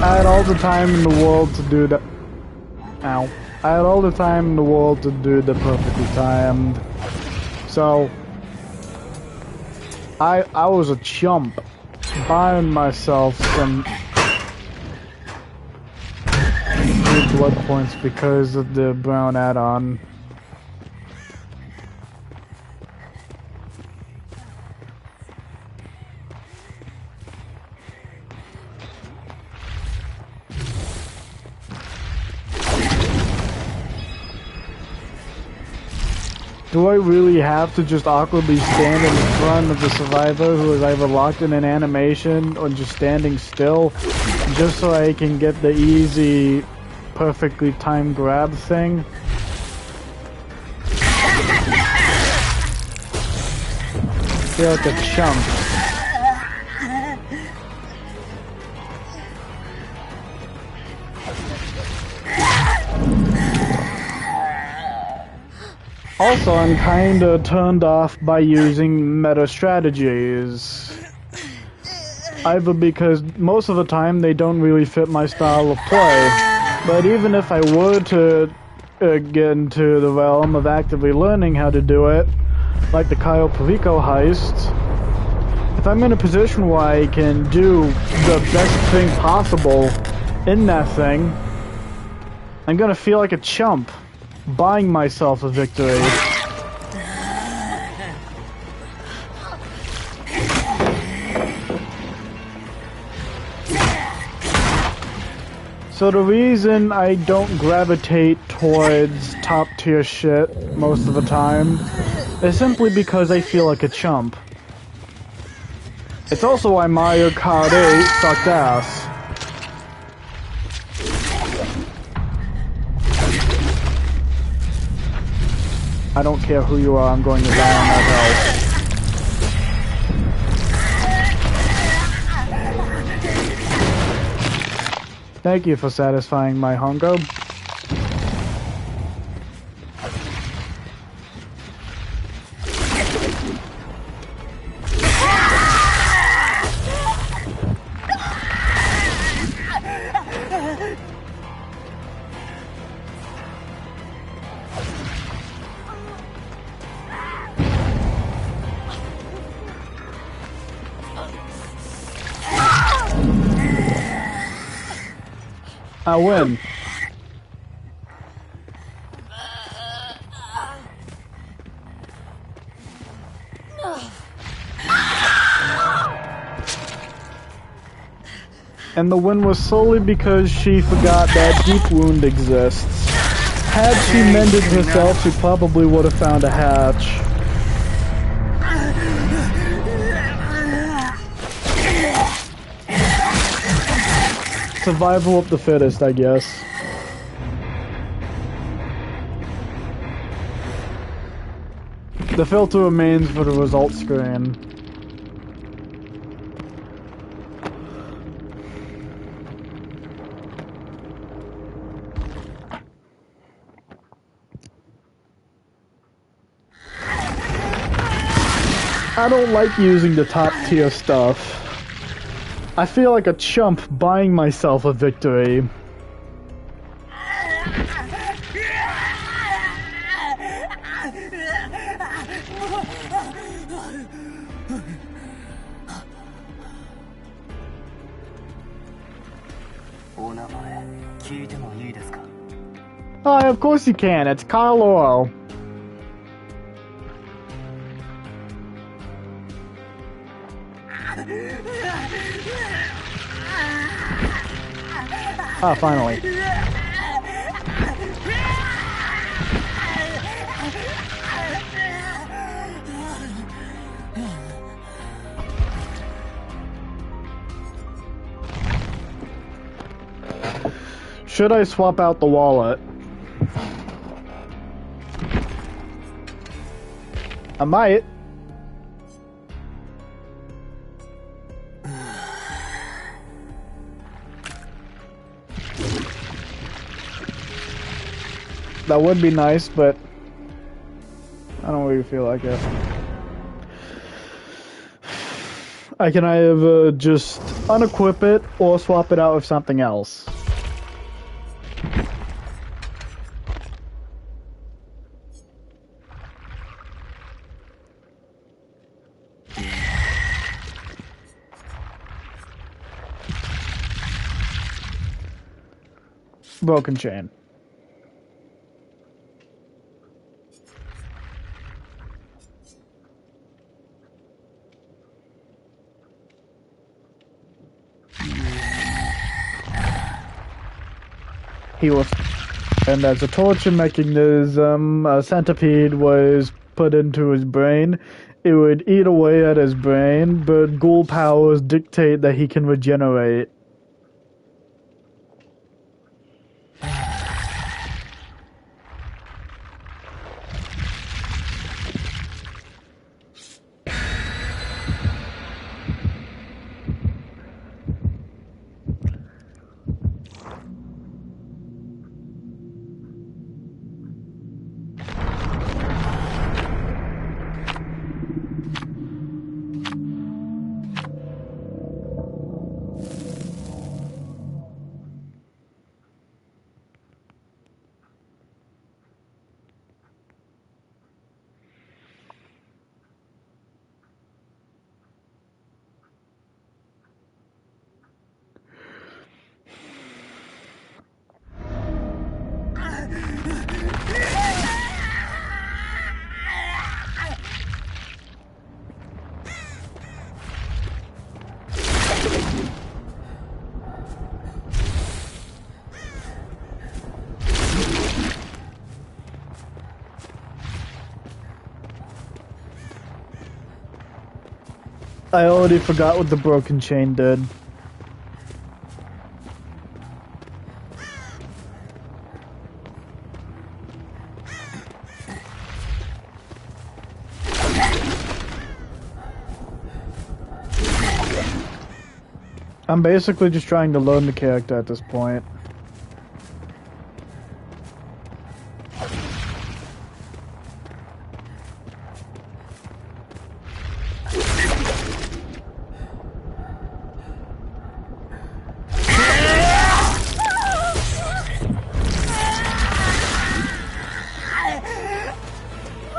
I had all the time in the world to do that. Ow. I had all the time in the world to do the perfectly timed. So, I was a chump buying myself some free blood points because of the brown add-on. Do I really have to just awkwardly stand in front of the survivor who is either locked in an animation or just standing still just so I can get the easy, perfectly timed grab thing? I feel like a chump. Also, I'm kinda turned off by using meta strategies. Either because most of the time they don't really fit my style of play, but even if I were to get into the realm of actively learning how to do it, like the Cayo Perico heist, if I'm in a position where I can do the best thing possible in that thing, I'm gonna feel like a chump buying myself a victory. So the reason I don't gravitate towards top tier shit most of the time is simply because I feel like a chump. It's also why Mario Kart 8 sucked ass. I don't care who you are, I'm going to die on that hill. Thank you for satisfying my hunger. I win. And the win was solely because she forgot that deep wound exists. Had she mended herself, she probably would have found a hatch. Survival of the fittest, I guess. The filter remains for the results screen. I don't like using the top tier stuff. I feel like a chump buying myself a victory. Oh, of course you can. It's Kyle Oro. Ah, finally. Should I swap out the wallet? I might. That would be nice, but I don't really feel like it. I can either just unequip it or swap it out with something else. Broken chain. He was, and as a torture mechanism, a centipede was put into his brain. It would eat away at his brain, but ghoul powers dictate that he can regenerate. I already forgot what the broken chain did. I'm basically just trying to learn the character at this point.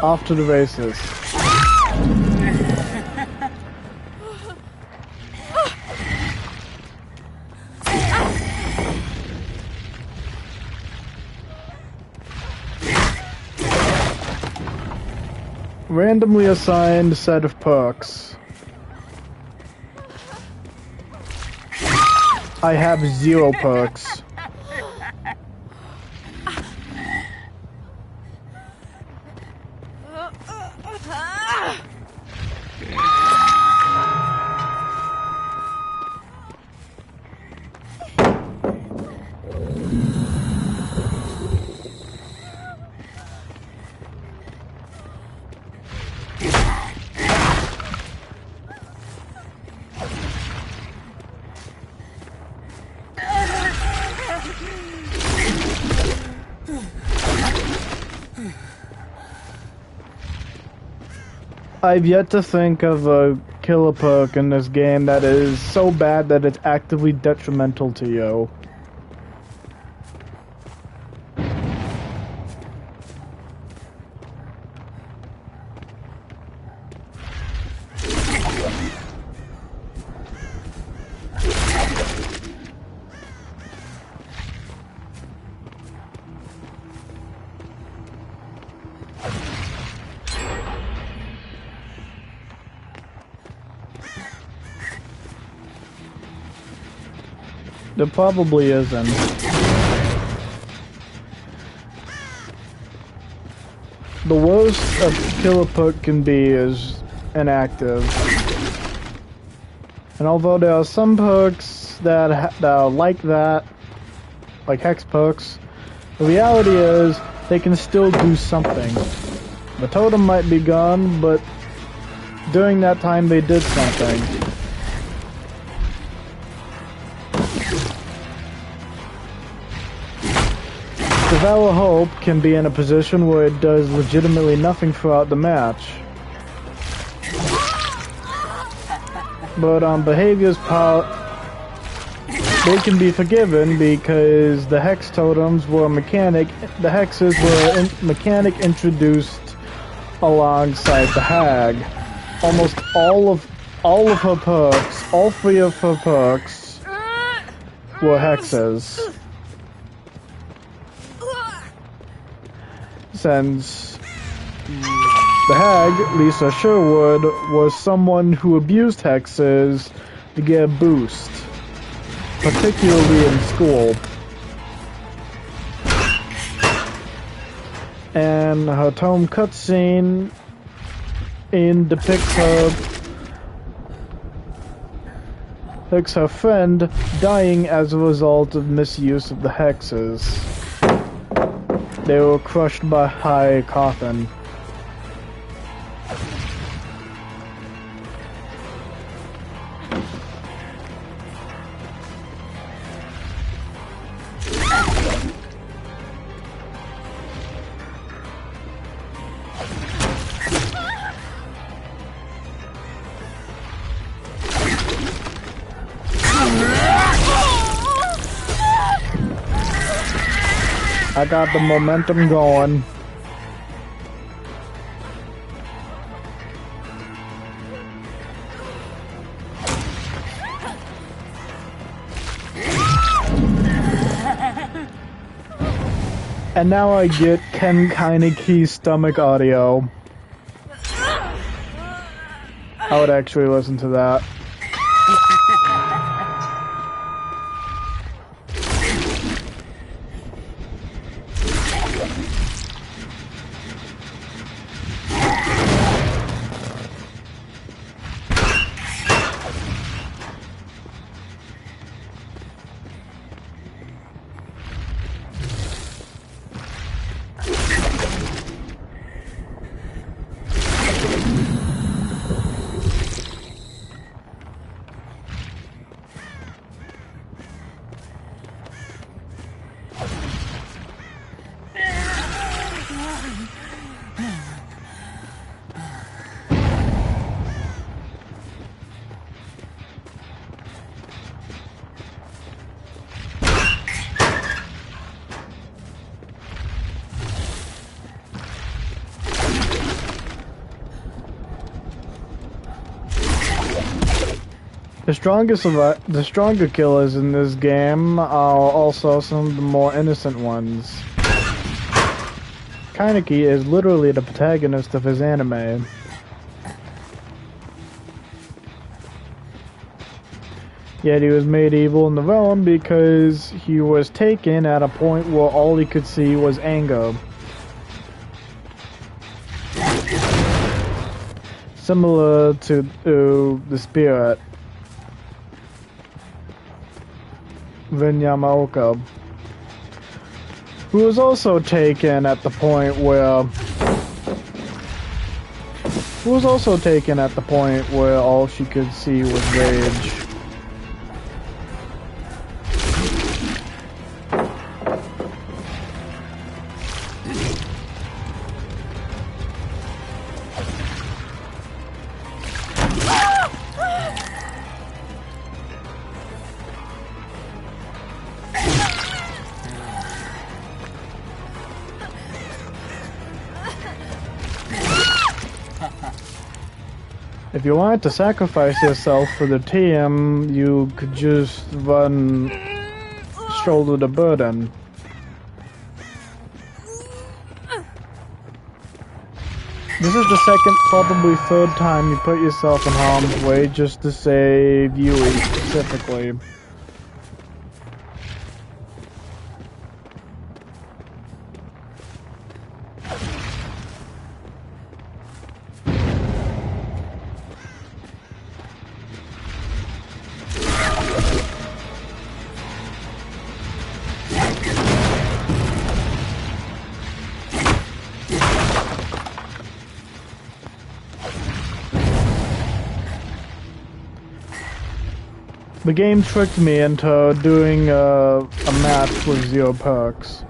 Off to the races. Randomly assigned set of perks. I have 0 perks. I've yet to think of a killer perk in this game that is so bad that it's actively detrimental to you. There probably isn't. The worst a killer perk can be is inactive. And although there are some perks that are like that, like hex perks, the reality is they can still do something. The totem might be gone, but during that time they did something. Devour Hope can be in a position where it does legitimately nothing throughout the match. But on Behavior's part, they can be forgiven because the hex totems were mechanic. The hexes were mechanic introduced alongside the hag. Almost all of her perks, all 3 of her perks, were hexes. Since the hag, Lisa Sherwood, was someone who abused hexes to get a boost, particularly in school. And her tome cutscene depicts her friend dying as a result of misuse of the hexes. They were crushed by a coffin. I got the momentum going. And now I get Ken Keineke's stomach audio. I would actually listen to that. The stronger killers in this game are also some of the more innocent ones. Keineke is literally the protagonist of his anime. Yet he was made evil in the realm because he was taken at a point where all he could see was anger. Similar to the spirit. Vinyamaoka, who was also taken at the point where all she could see was rage. If you wanted to sacrifice yourself for the team, you could just run shoulder the burden. This is the second, probably third time you put yourself in harm's way just to save Yui specifically. The game tricked me into doing a match with 0 perks.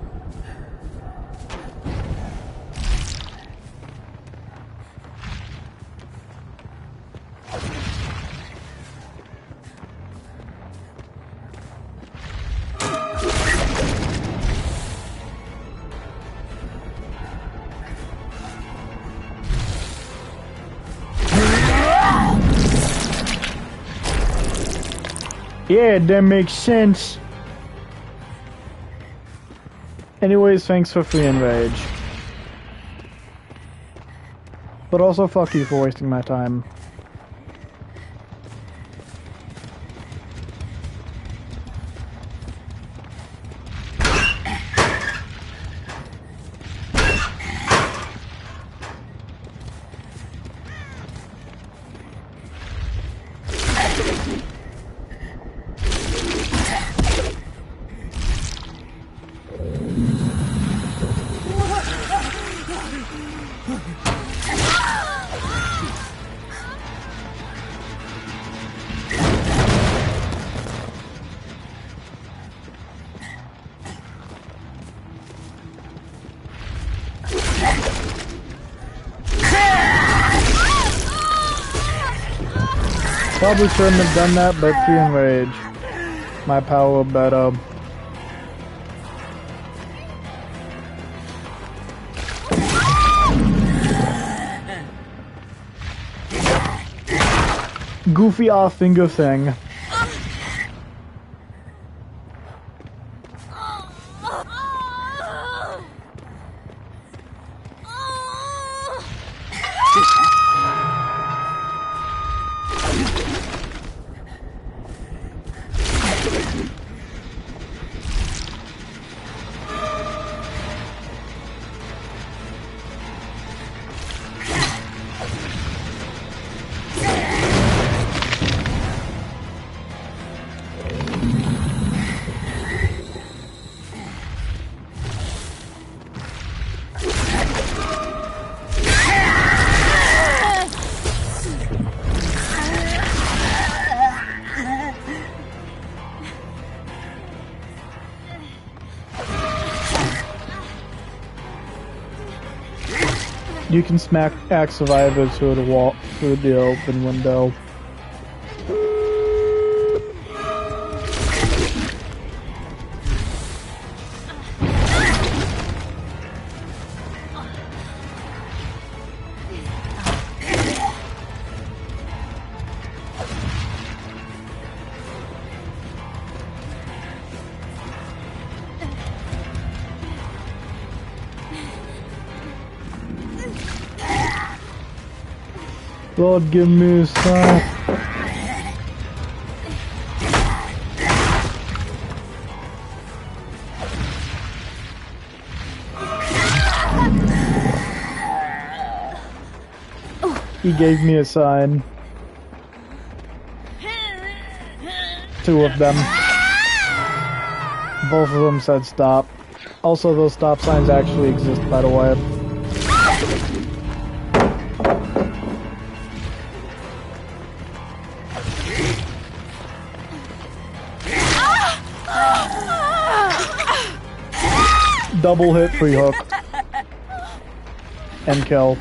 Yeah, that makes sense. Anyways, thanks for free enrage. But also fuck you for wasting my time. Probably shouldn't have done that, but free enrage. My power better. Goofy off finger thing. You can smack axe survivors through the wall, through the open window. Lord, give me a sign. He gave me a sign. 2 of them. Both of them said stop. Also, those stop signs actually exist, by the way. Double hit, free hook. And kill.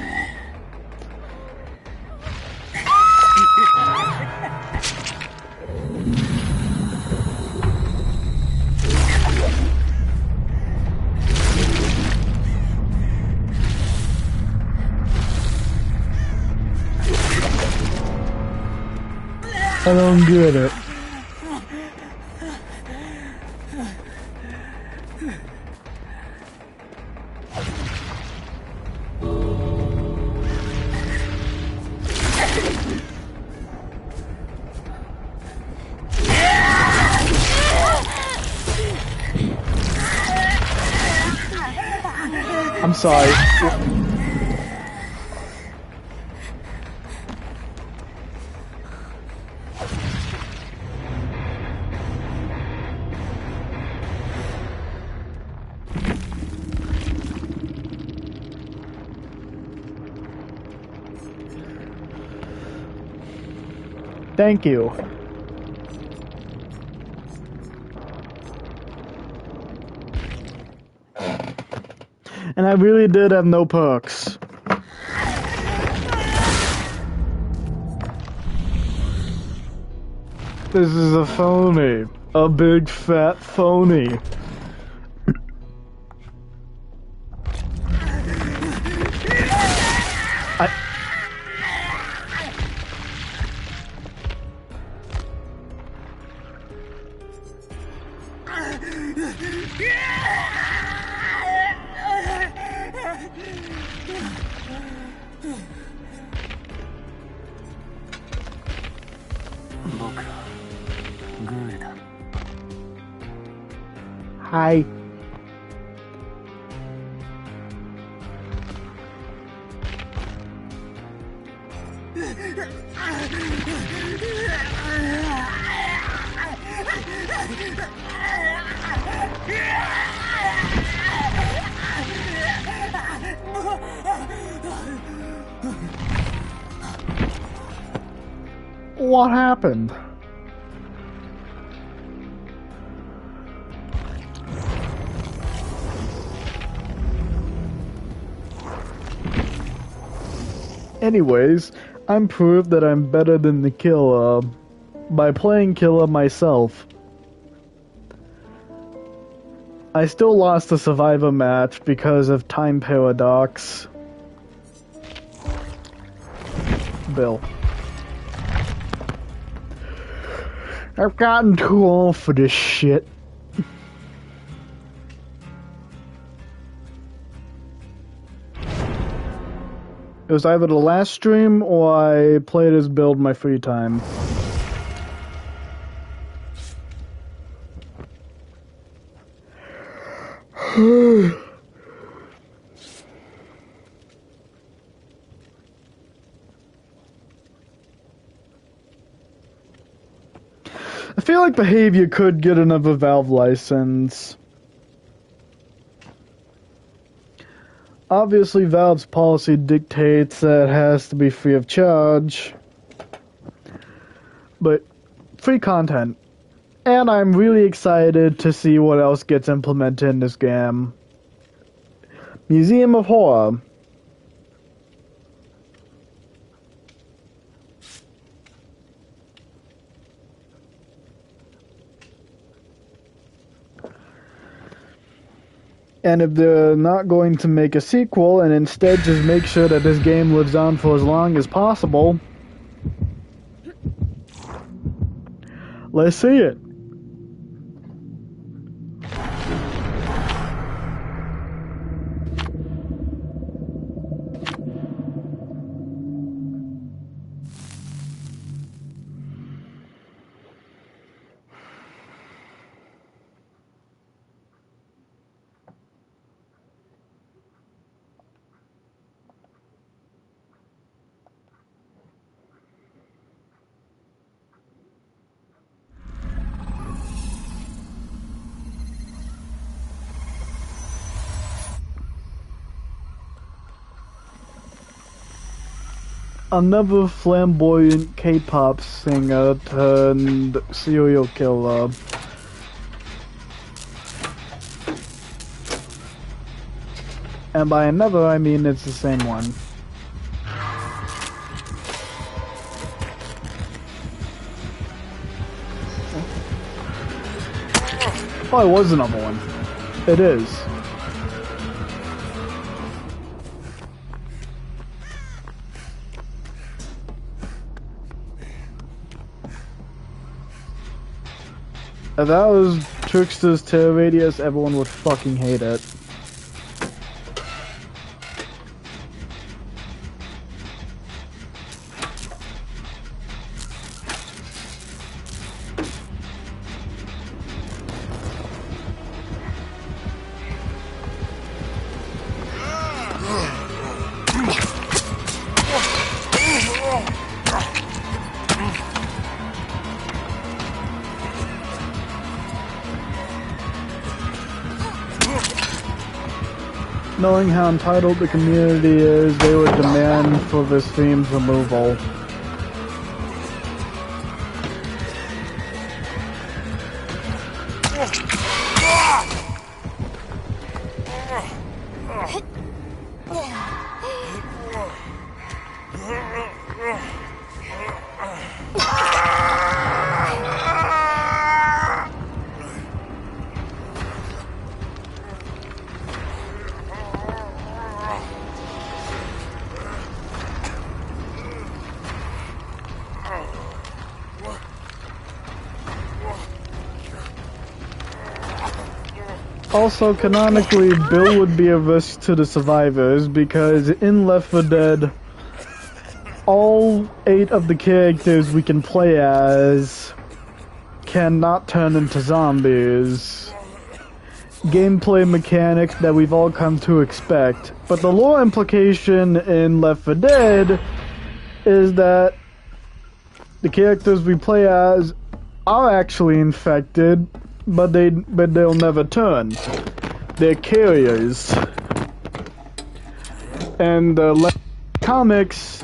I don't get it. I'm sorry. Thank you. And I really did have no perks. This is a phony. A big fat phony. Hi. What happened? Anyways, I'm proved that I'm better than the killer by playing killer myself. I still lost the survivor match because of time paradox. Bill. I've gotten too old for this shit. It was either the last stream or I played as build in my free time. I feel like Behavior could get another Valve license. Obviously, Valve's policy dictates that it has to be free of charge. But, free content. And I'm really excited to see what else gets implemented in this game. Museum of Horror. And if they're not going to make a sequel and instead just make sure that this game lives on for as long as possible, let's see it. Another flamboyant K-pop singer turned serial killer. And by another, I mean it's the same one. Oh, it was another one. It is. If that was Trickster's terror radius, everyone would fucking hate it. Knowing how entitled the community is, they would demand for this theme's removal. Also, canonically, Bill would be a risk to the survivors because in Left 4 Dead, all 8 of the characters we can play as cannot turn into zombies. Gameplay mechanics that we've all come to expect. But the lore implication in Left 4 Dead is that the characters we play as are actually infected, but they'll never turn. They're carriers. And the comics,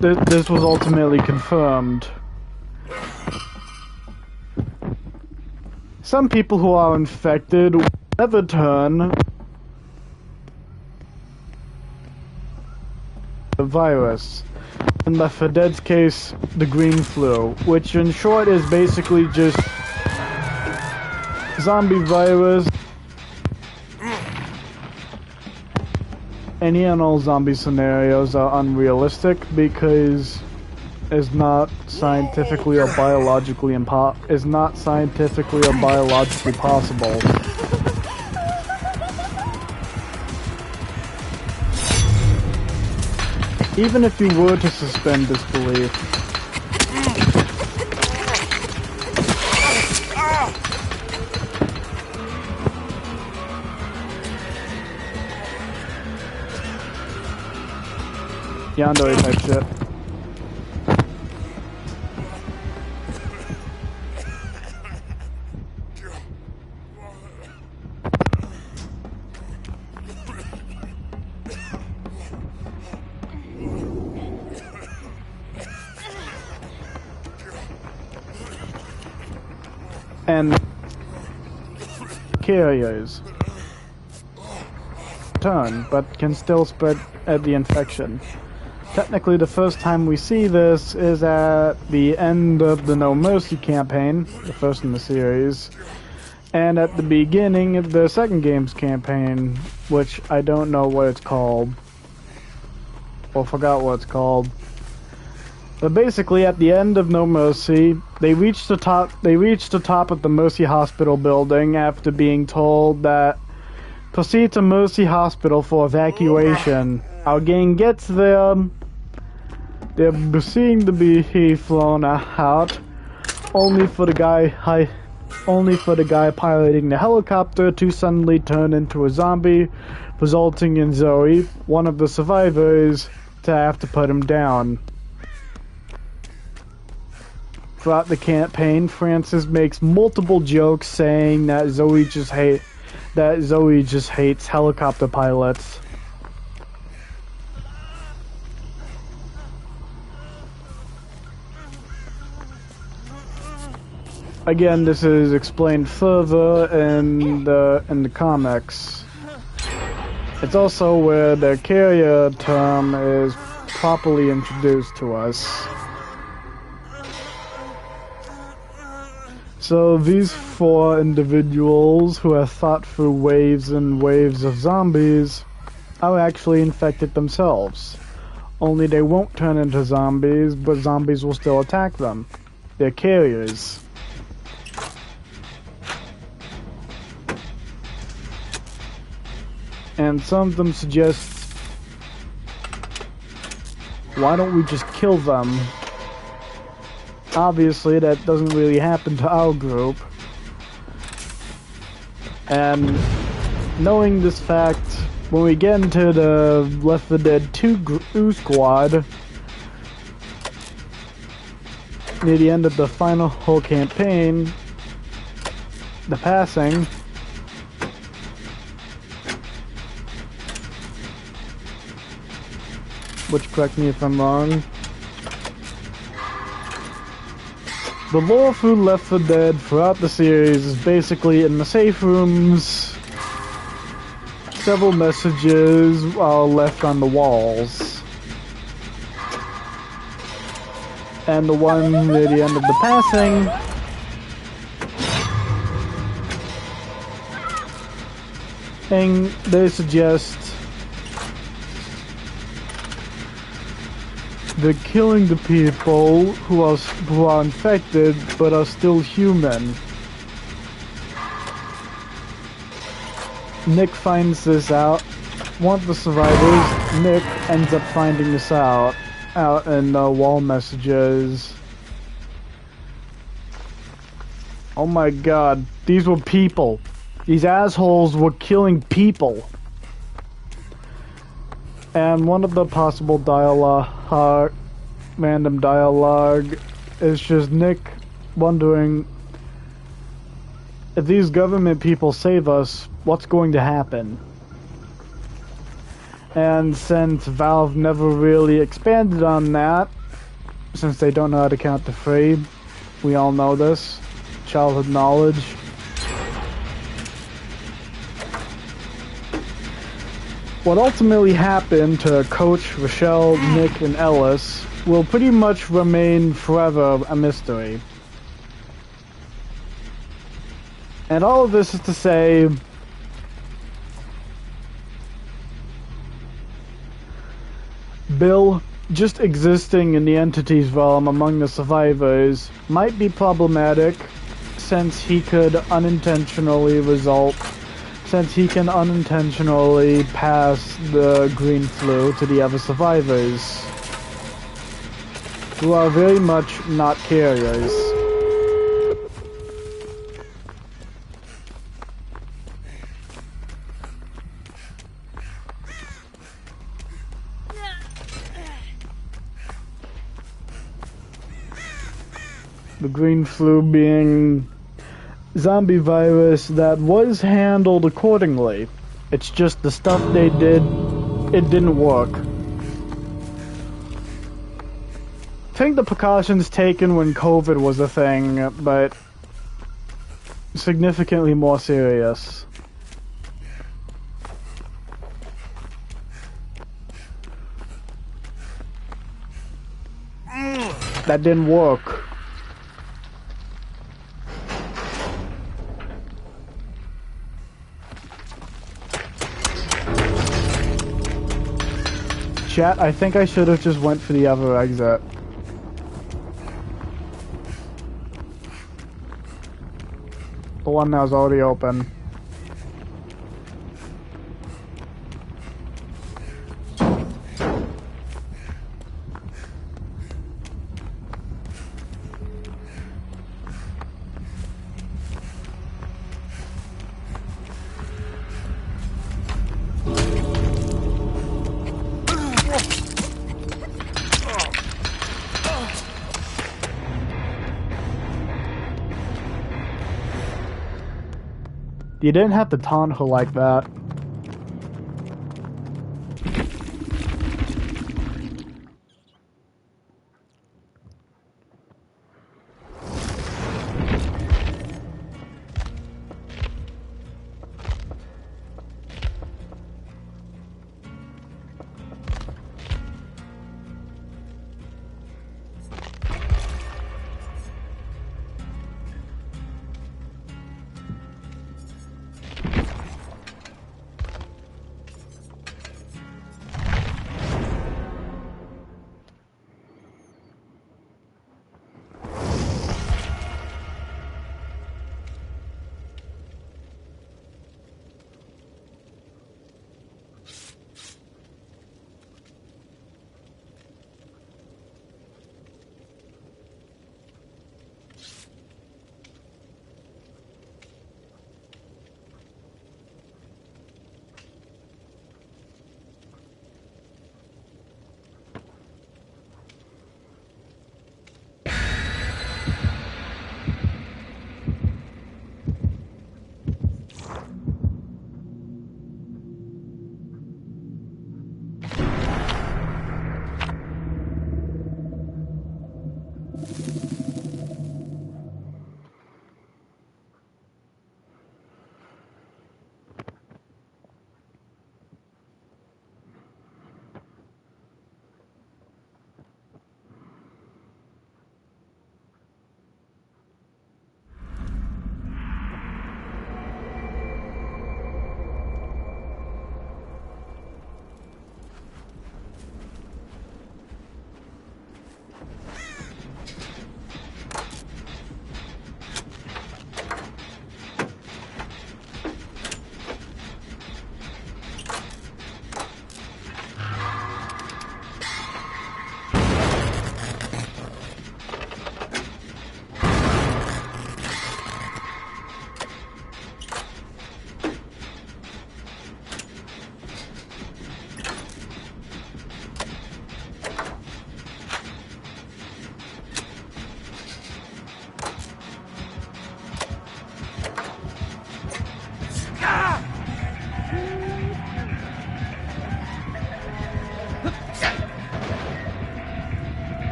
this was ultimately confirmed. Some people who are infected will never turn the virus. In Left 4 Dead's case, the green flu, which in short is basically just zombie virus. Any and all zombie scenarios are unrealistic because it's not scientifically or biologically possible. Even if you were to suspend disbelief, Yandere type shit. And carriers turn, but can still spread the infection. Technically, the first time we see this is at the end of the No Mercy campaign, the first in the series, and at the beginning of the second game's campaign, which I don't know what it's called, or forgot what it's called. But basically, at the end of No Mercy, they reach the top of the Mercy Hospital building after being told that proceed to Mercy Hospital for evacuation. Our gang gets there. They're seeing to be flown out, only for the guy piloting the helicopter to suddenly turn into a zombie, resulting in Zoe, one of the survivors, to have to put him down. Throughout the campaign, Francis makes multiple jokes saying that Zoe just hates helicopter pilots. Again, this is explained further in the comics. It's also where the carrier term is properly introduced to us. So these 4 individuals who have fought through waves and waves of zombies are actually infected themselves. Only they won't turn into zombies, but zombies will still attack them. They're carriers. And some of them suggest, why don't we just kill them? Obviously, that doesn't really happen to our group. And knowing this fact, when we get into the Left 4 Dead 2 squad, near the end of the final whole campaign, the passing, which, correct me if I'm wrong, the lore through Left 4 Dead throughout the series is basically in the safe rooms, several messages are left on the walls. And the one near the end of the passing, and they suggest they're killing the people who are infected but are still human. Nick finds this out. One of the survivors, Nick, ends up finding this out in wall messages. Oh my god, these were people. These assholes were killing people. And one of the possible dialogue, random dialogue, is just Nick wondering, if these government people save us, what's going to happen? And since Valve never really expanded on that, since they don't know how to count to 3, we all know this, childhood knowledge. What ultimately happened to Coach, Rochelle, Nick, and Ellis will pretty much remain forever a mystery. And all of this is to say, Bill just existing in the entity's realm among the survivors might be problematic, since he can unintentionally pass the green flu to the other survivors, who are very much not carriers. The green flu being zombie virus that was handled accordingly. It's just the stuff they did, it didn't work. I think the precautions taken when COVID was a thing, but significantly more serious. That didn't work. Chat, I think I should have just went for the other exit. The one that was already open. You didn't have to taunt her like that.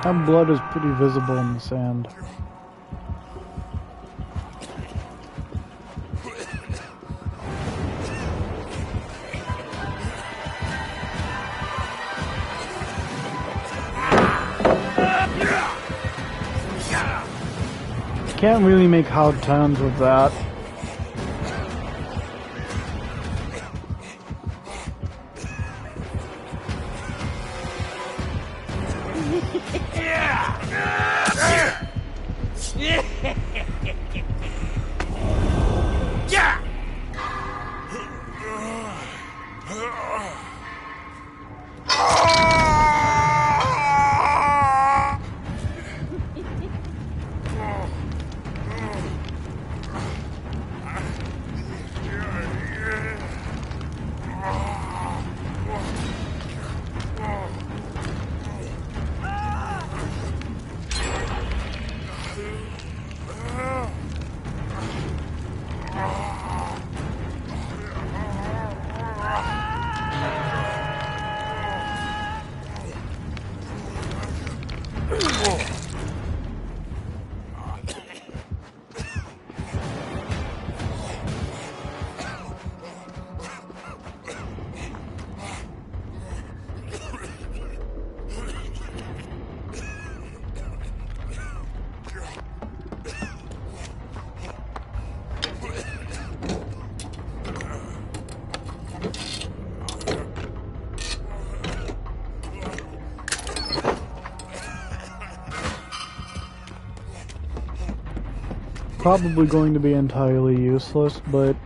That blood is pretty visible in the sand. Can't really make hard turns with that. Probably going to be entirely useless, but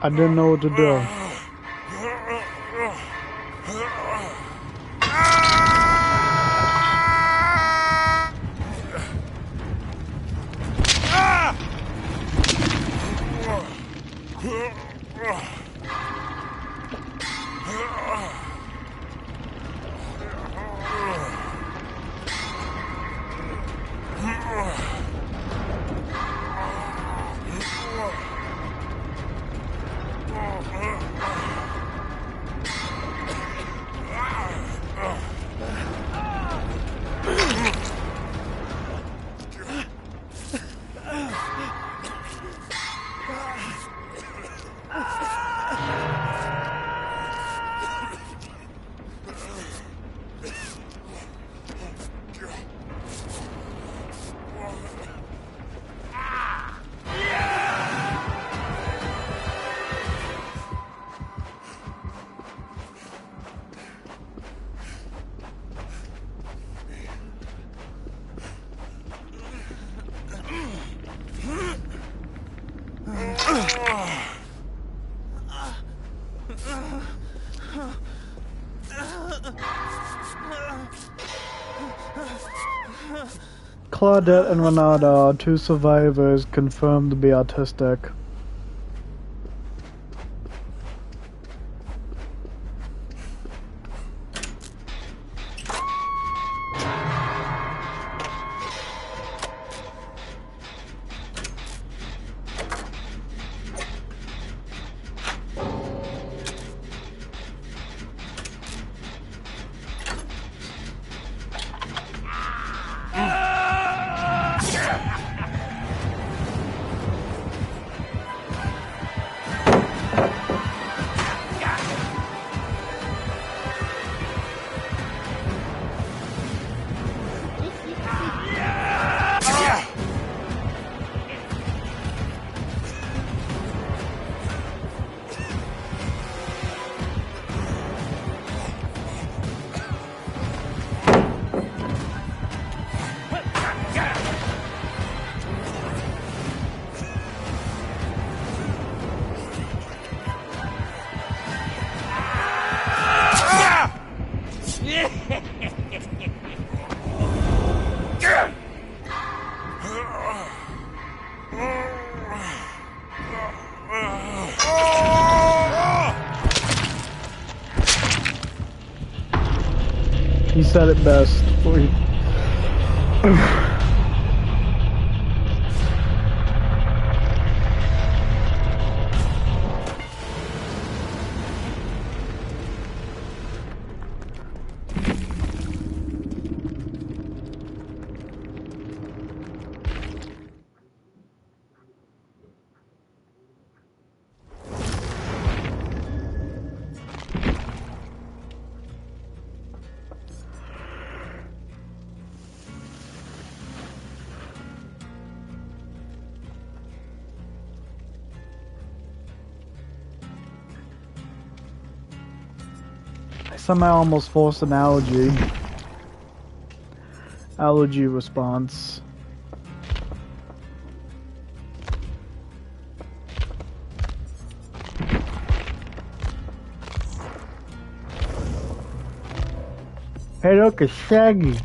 I didn't know what to do. Claudette and Renata are two survivors confirmed to be autistic. He said it best. I somehow almost forced an allergy response. Hey, look, it's Shaggy.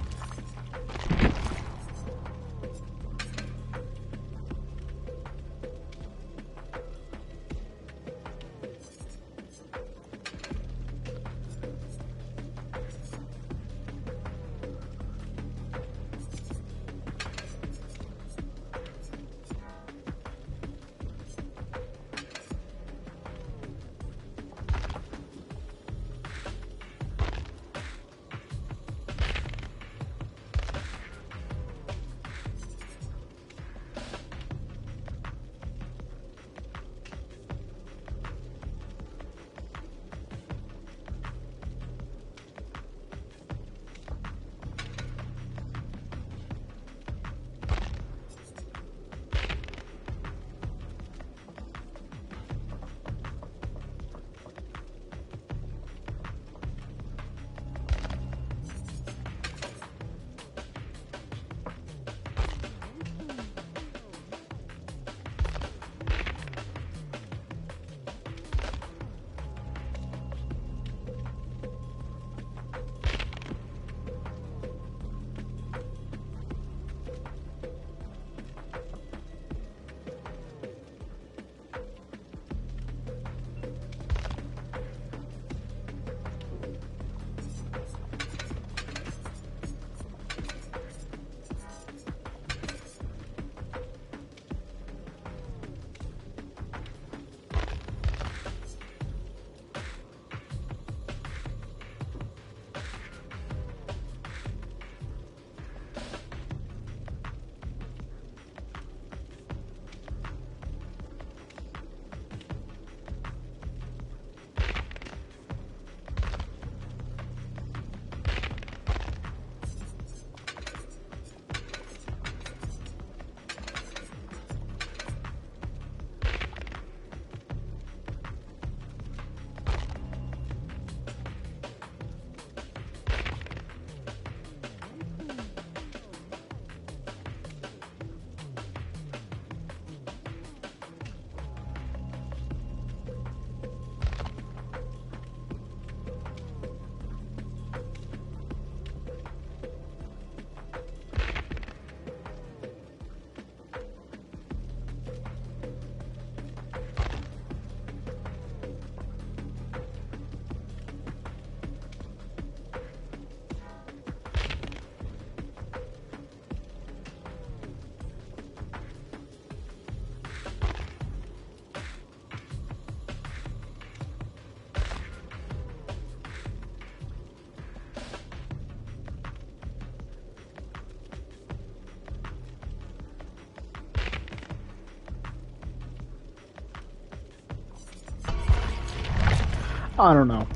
I don't know.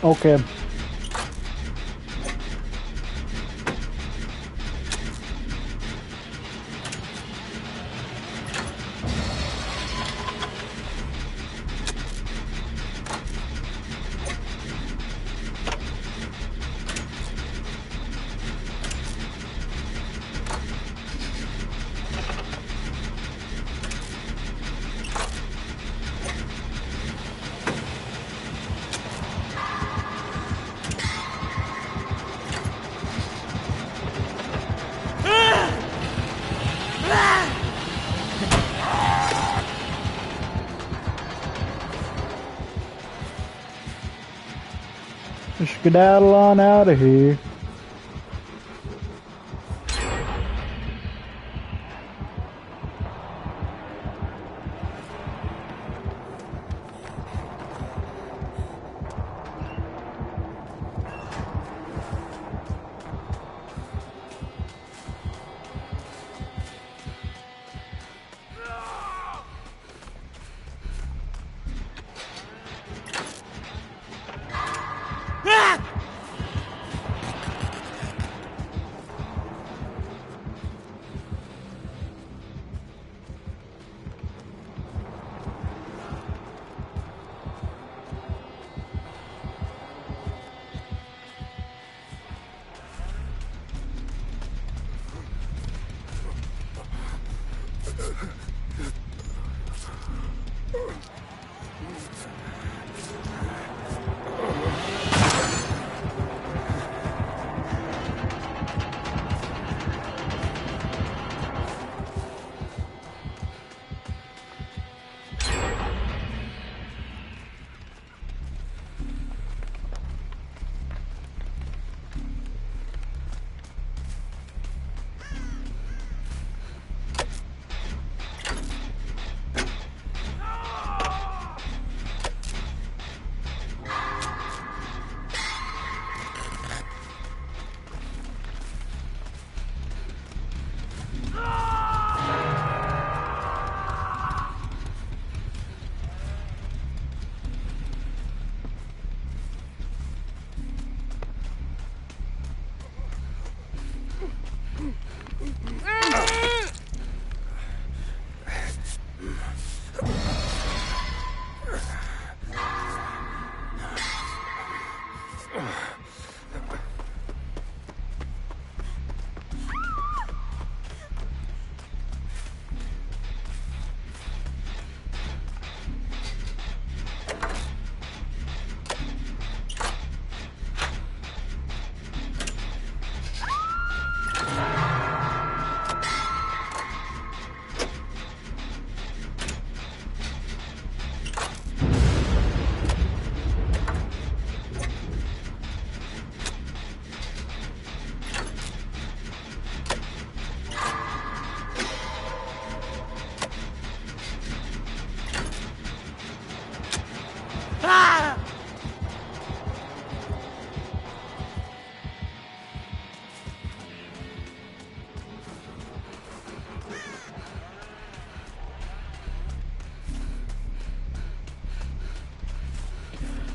Okay. Skedaddle on out of here.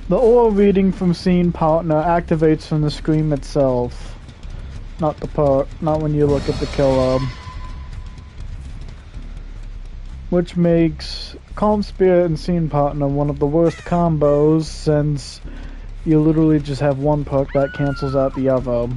The aura reading from scene partner activates from the scream itself, not not when you look at the killer, which makes calm spirit and scene partner one of the worst combos since you literally just have one perk that cancels out the other.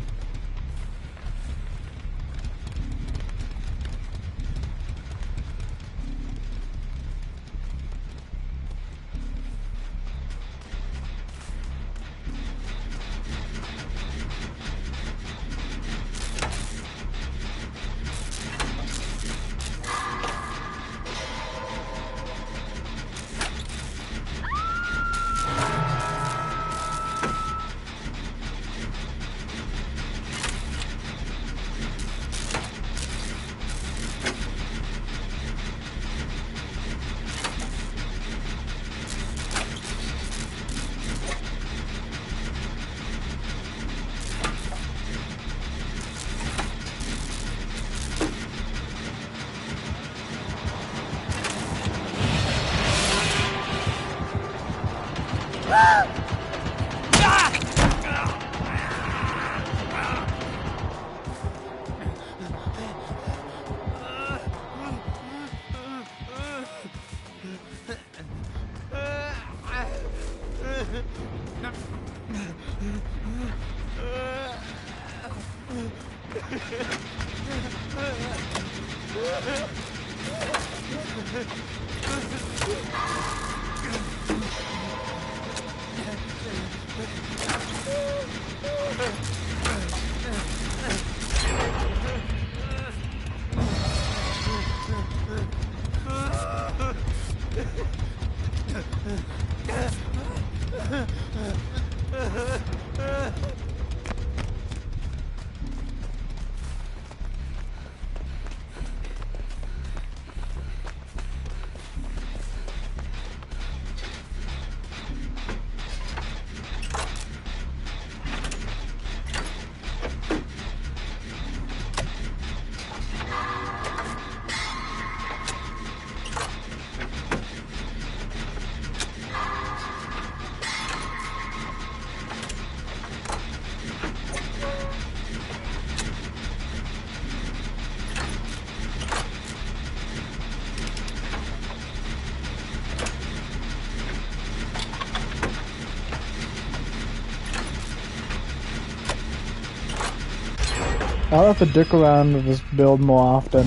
I'll have to dick around with this build more often.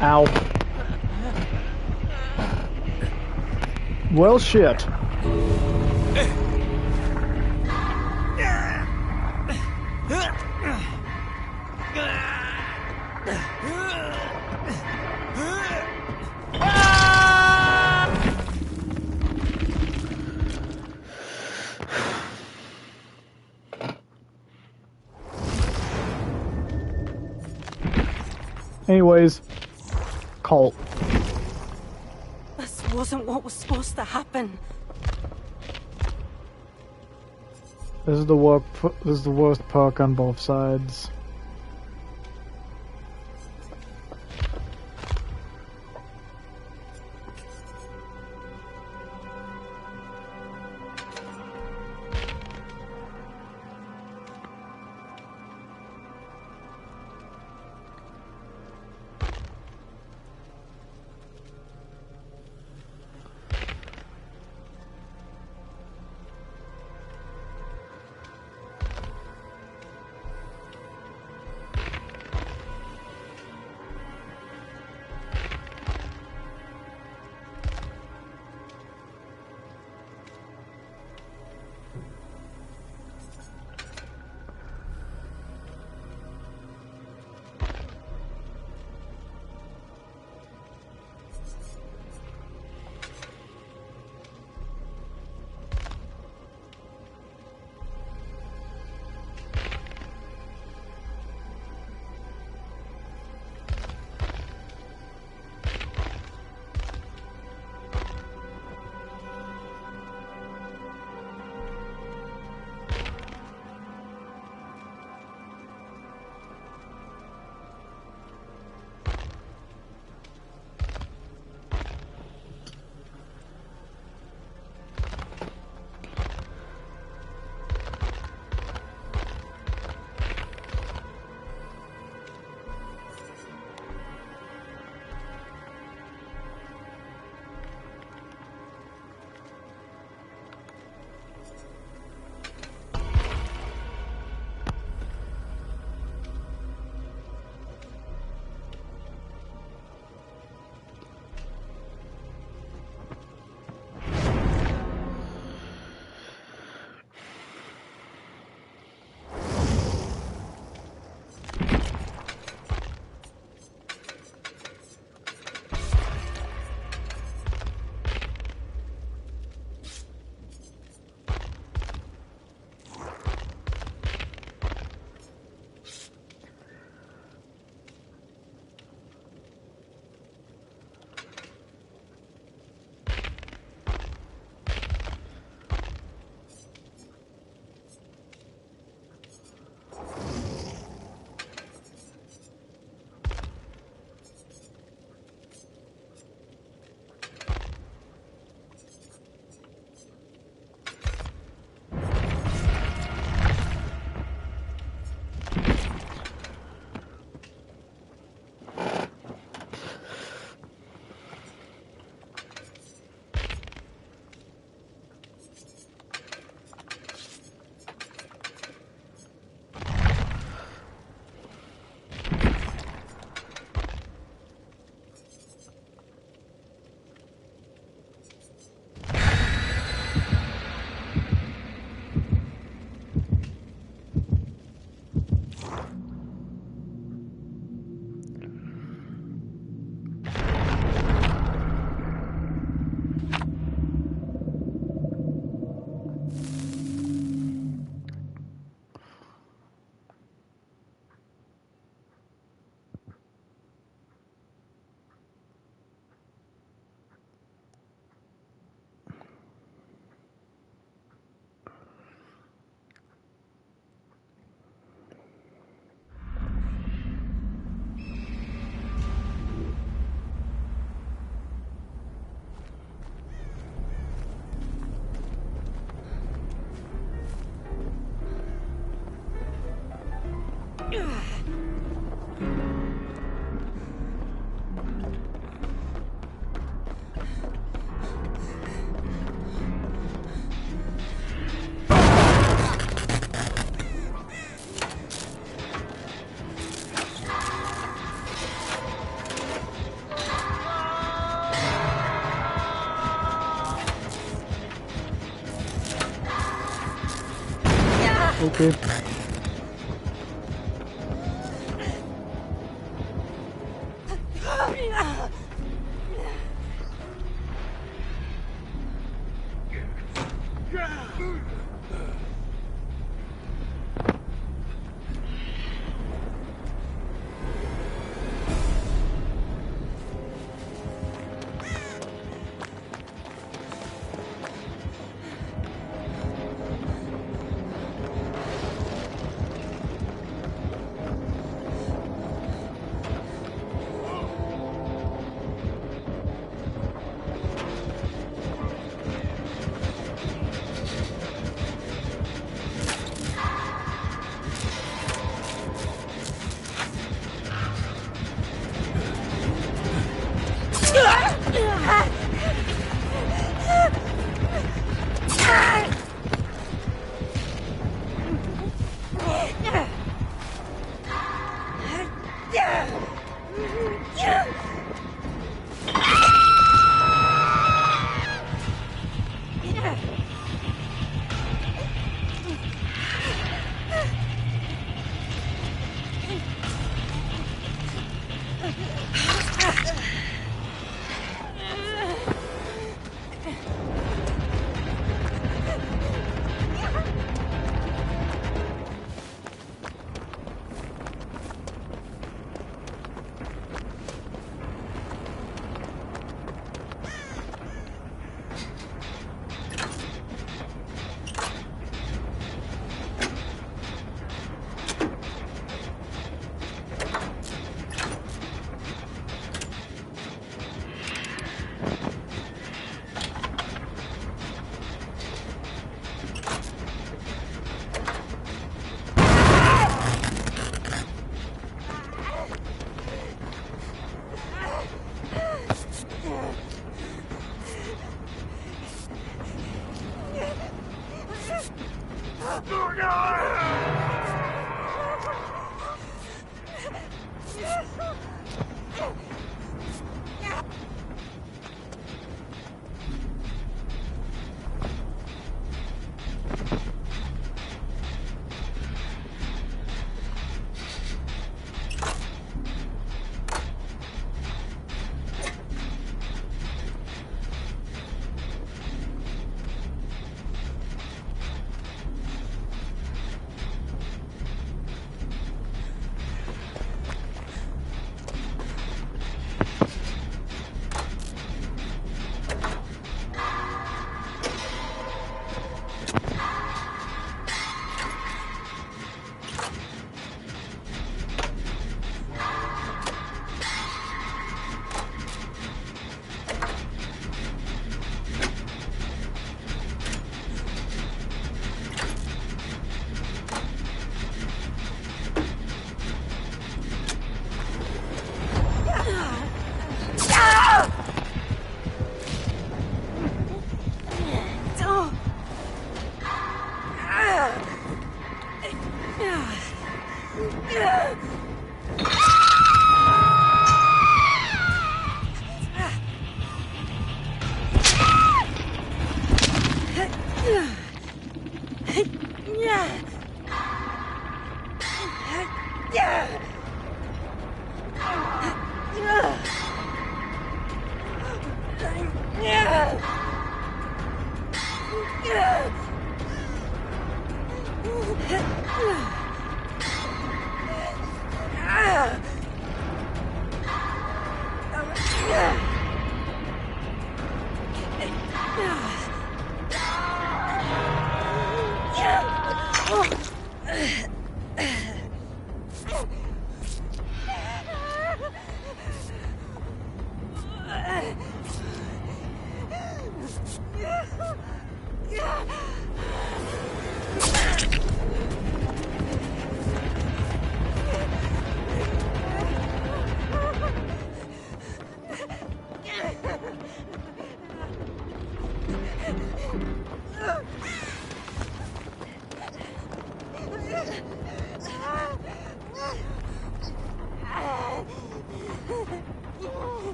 Ow. Well, shit. Anyways, cult. This wasn't what was supposed to happen. This is the worst perk on both sides. Beep.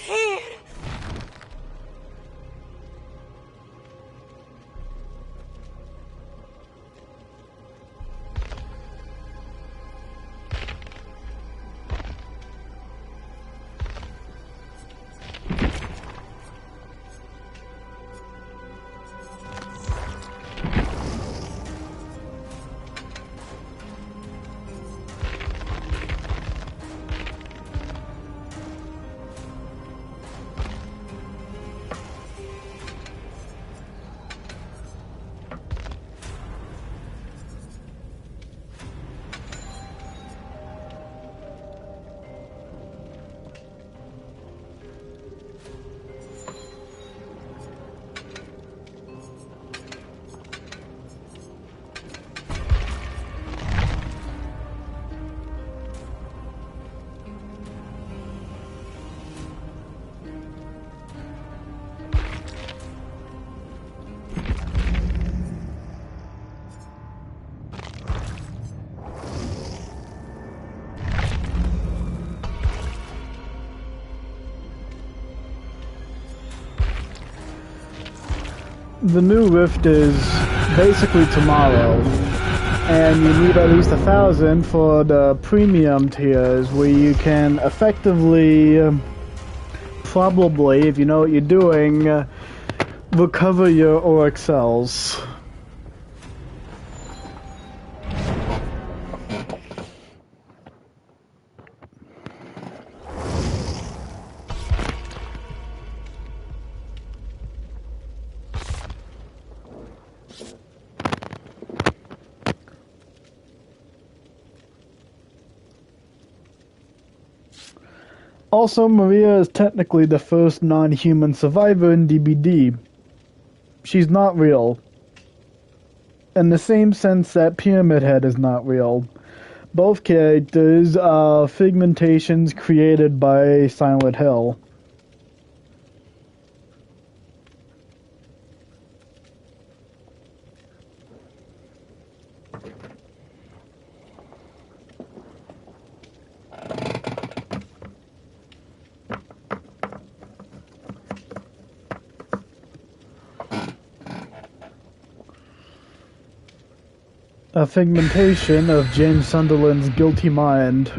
here! The new rift is basically tomorrow, and you need at least 1,000 for the premium tiers, where you can effectively, probably, if you know what you're doing, recover your auric cells. Also, Maria is technically the first non-human survivor in DBD. She's not real. In the same sense that Pyramid Head is not real. Both characters are figmentations created by Silent Hill. A figmentation of James Sunderland's guilty mind.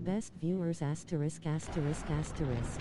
Best viewers asterisk asterisk asterisk.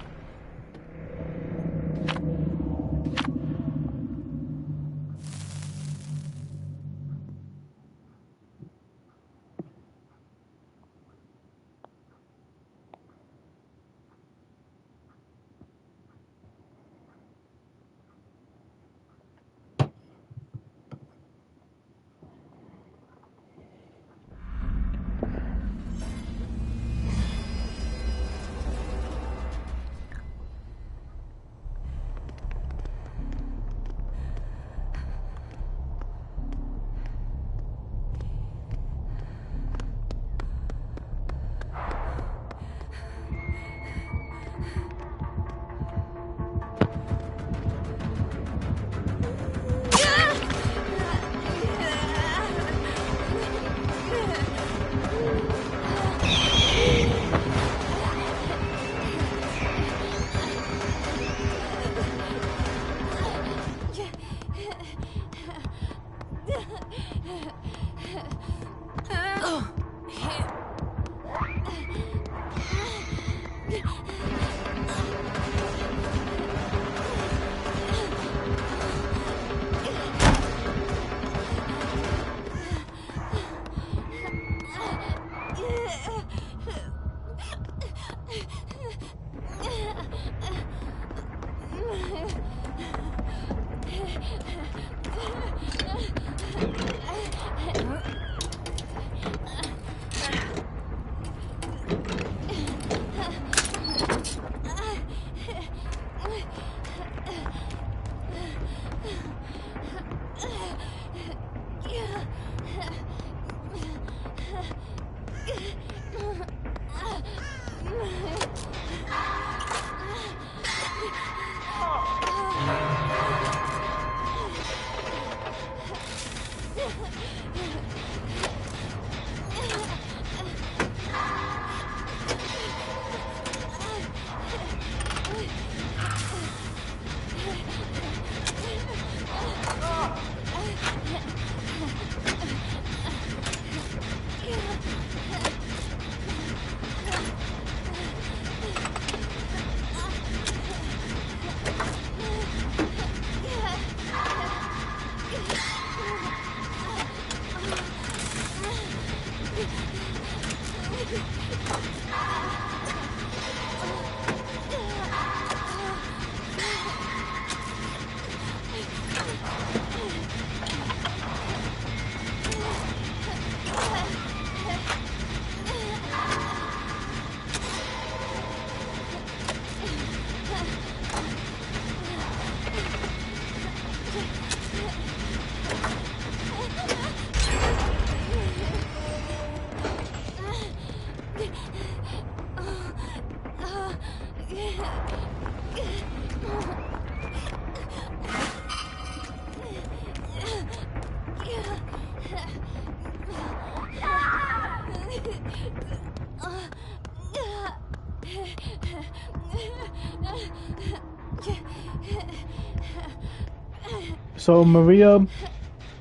So Maria,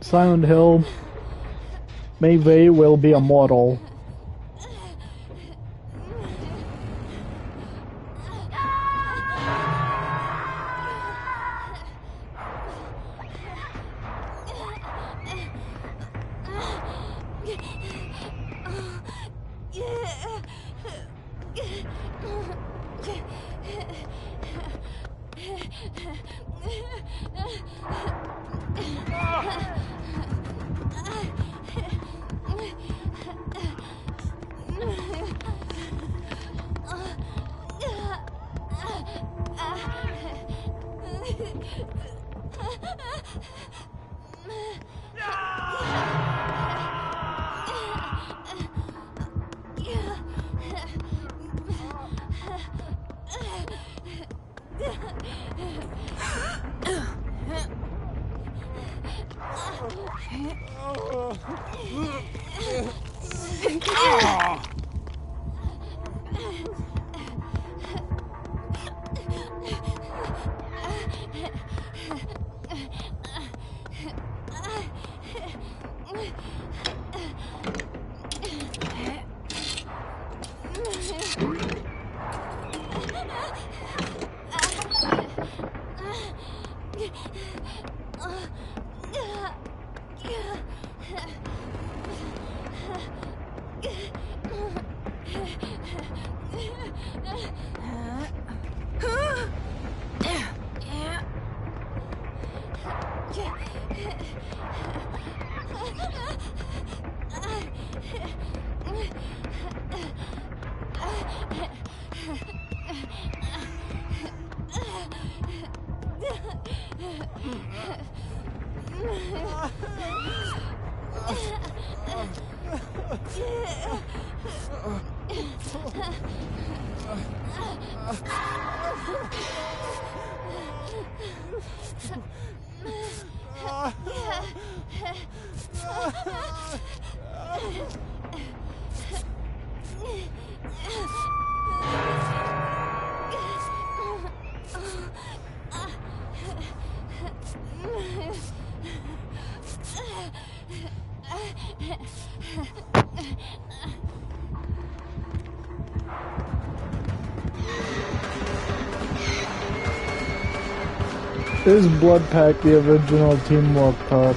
Silent Hill, Maeve will be immortal. Is Blood Pack the original teamwork pack?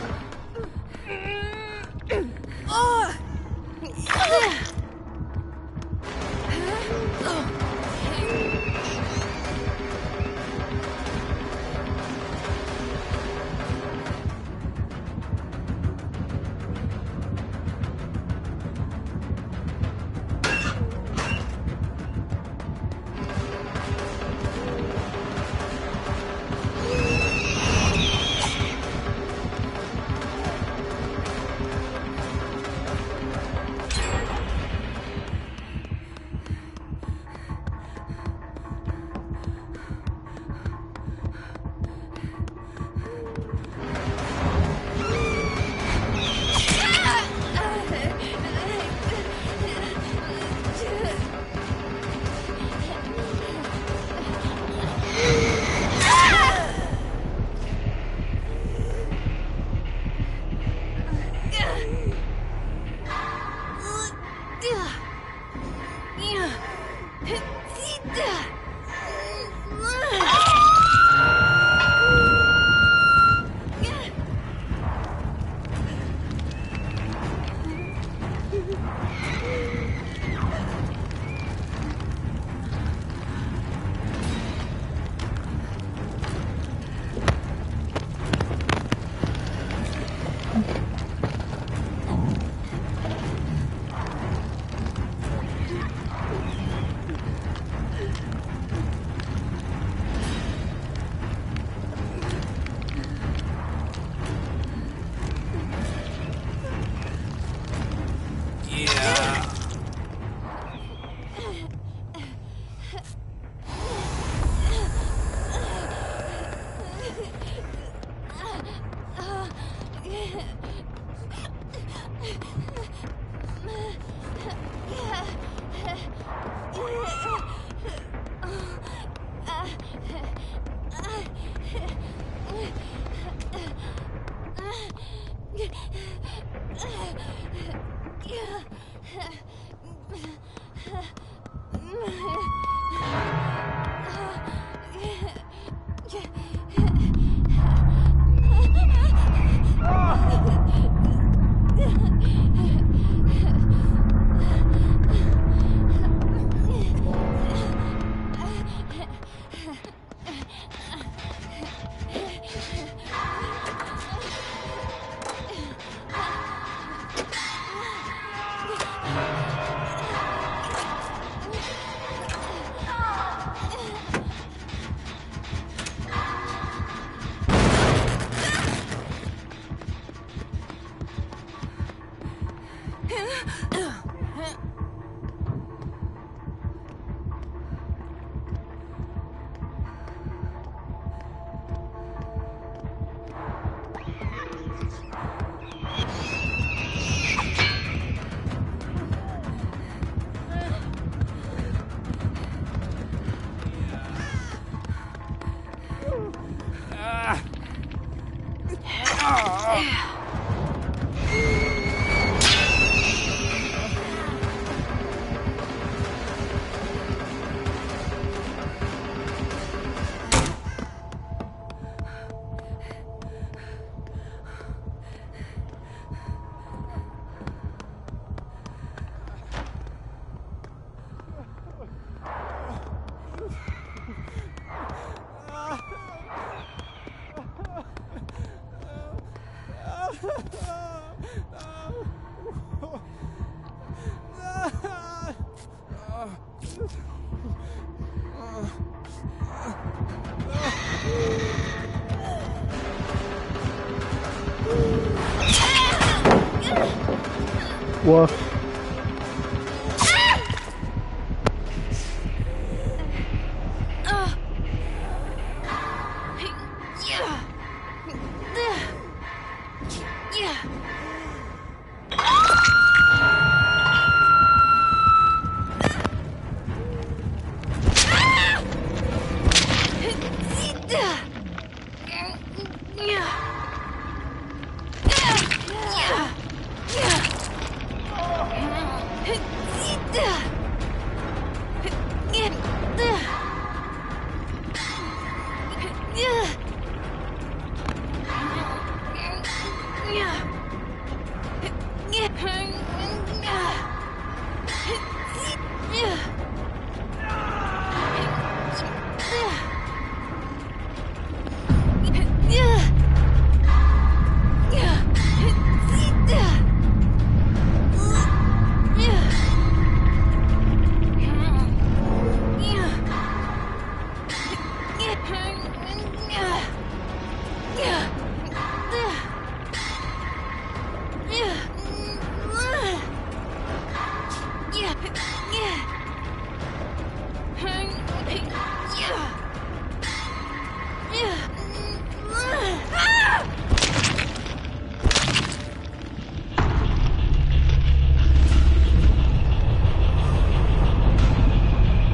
What?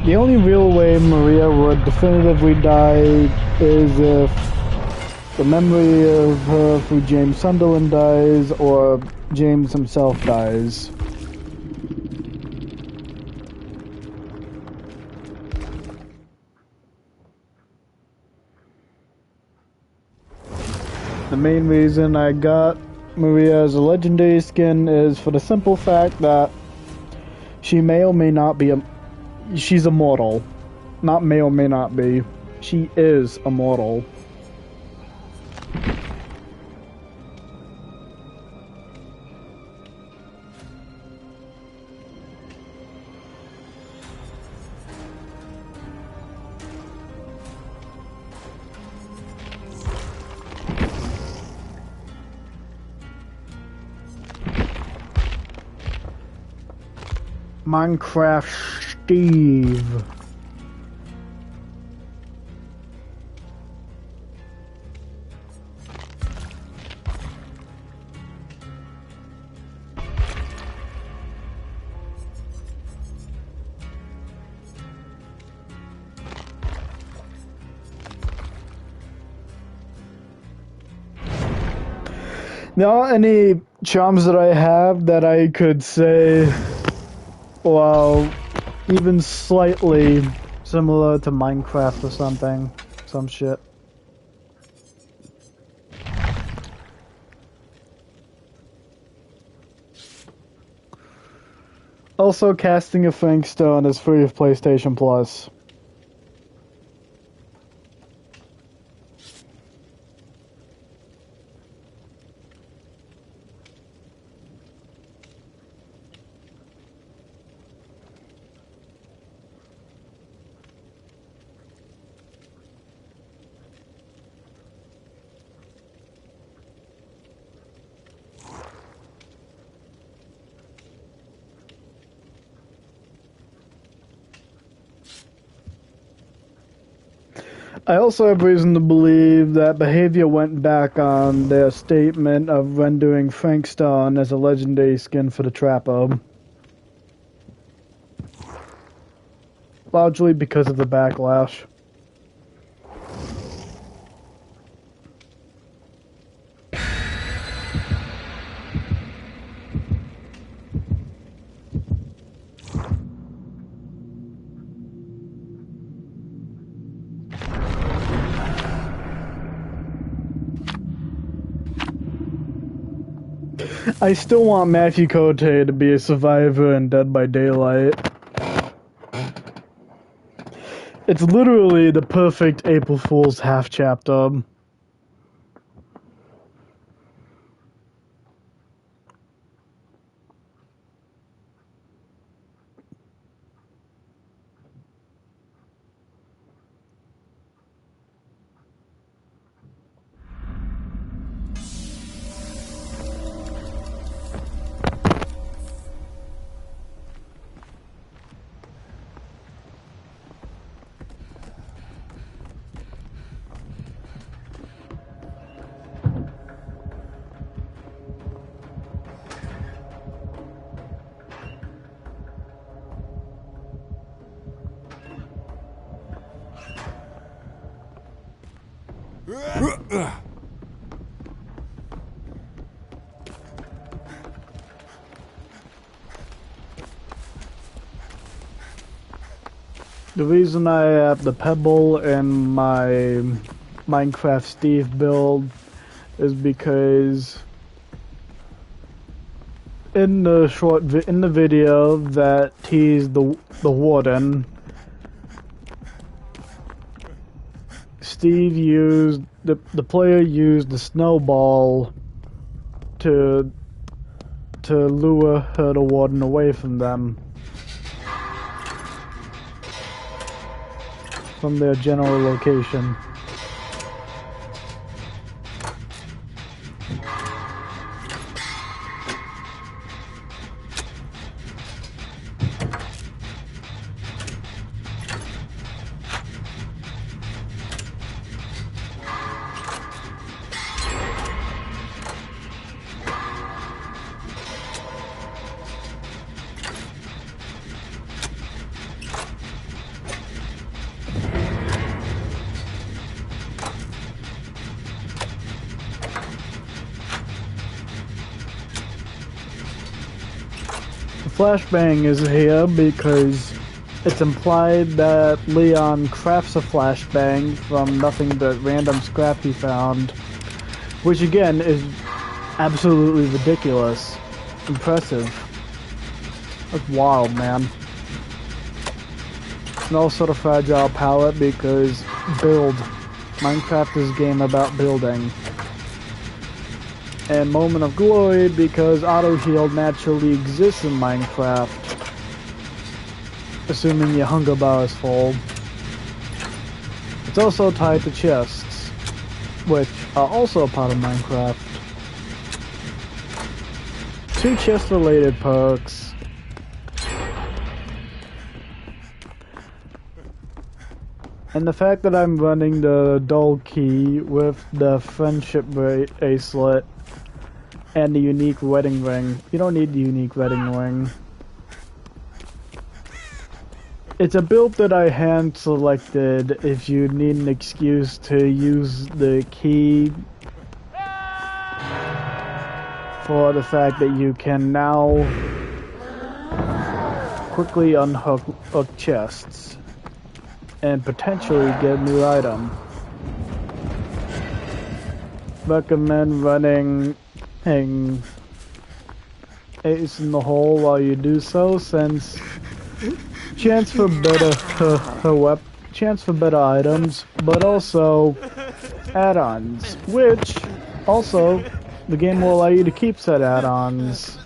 The only real way Maria would definitively die is if the memory of her through James Sunderland dies, or James himself dies. The main reason I got Maria as a legendary skin is for the simple fact that she may or may not be she's immortal. Not may or may not be. She is immortal. Minecraft Steve. There aren't any charms that I have that I could say, well, even slightly similar to Minecraft or something. Some shit. Also, casting a Frank Stone is free of PlayStation Plus. I also have reason to believe that Behavior went back on their statement of rendering Frank Stone as a legendary skin for the Trapper. Largely because of the backlash. I still want Matthew Cote to be a survivor in Dead by Daylight. It's literally the perfect April Fool's half chapter. The reason I have the pebble in my Minecraft Steve build is because in the video that teased the warden, Steve used the player used the snowball to lure the warden away from them, from their general location. Flashbang is here because it's implied that Leon crafts a flashbang from nothing but random scrap he found, which again is absolutely ridiculous. Impressive. That's wild, man. And also the fragile palette because build. Minecraft is a game about building. And Moment of Glory because auto heal naturally exists in Minecraft, assuming your hunger bar is full. It's also tied to chests, which are also a part of Minecraft. 2 chest related perks. And the fact that I'm running the dull key with the friendship bracelet and the unique wedding ring. You don't need the unique wedding ring. It's a build that I hand selected if you need an excuse to use the key for the fact that you can now quickly unhook chests and potentially get a new item. Recommend running Ace in the hole while you do so, since chance for better items, but also add-ons, which also the game will allow you to keep said add-ons.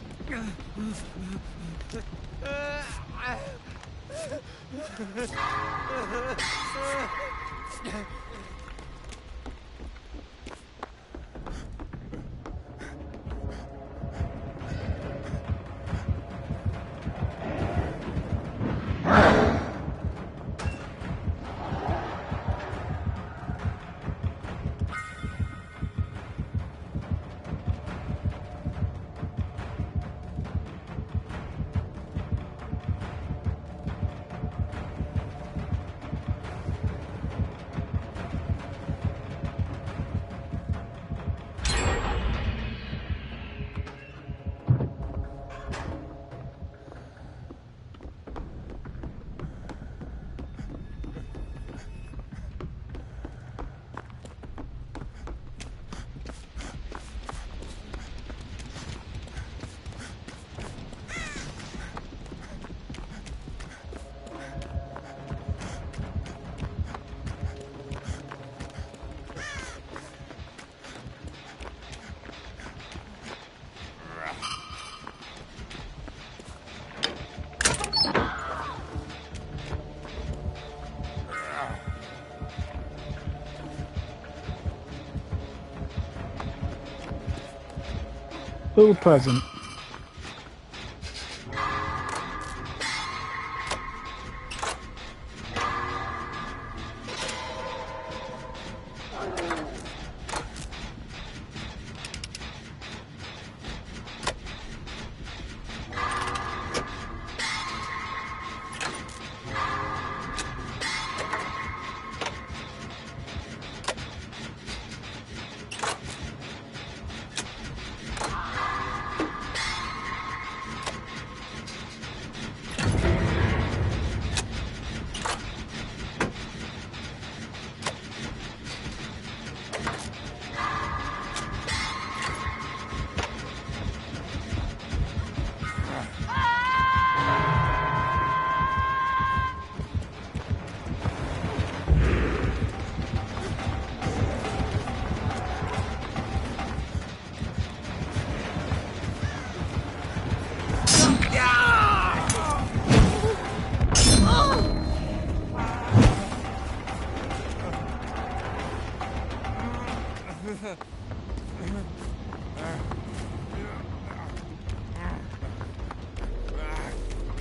Little present.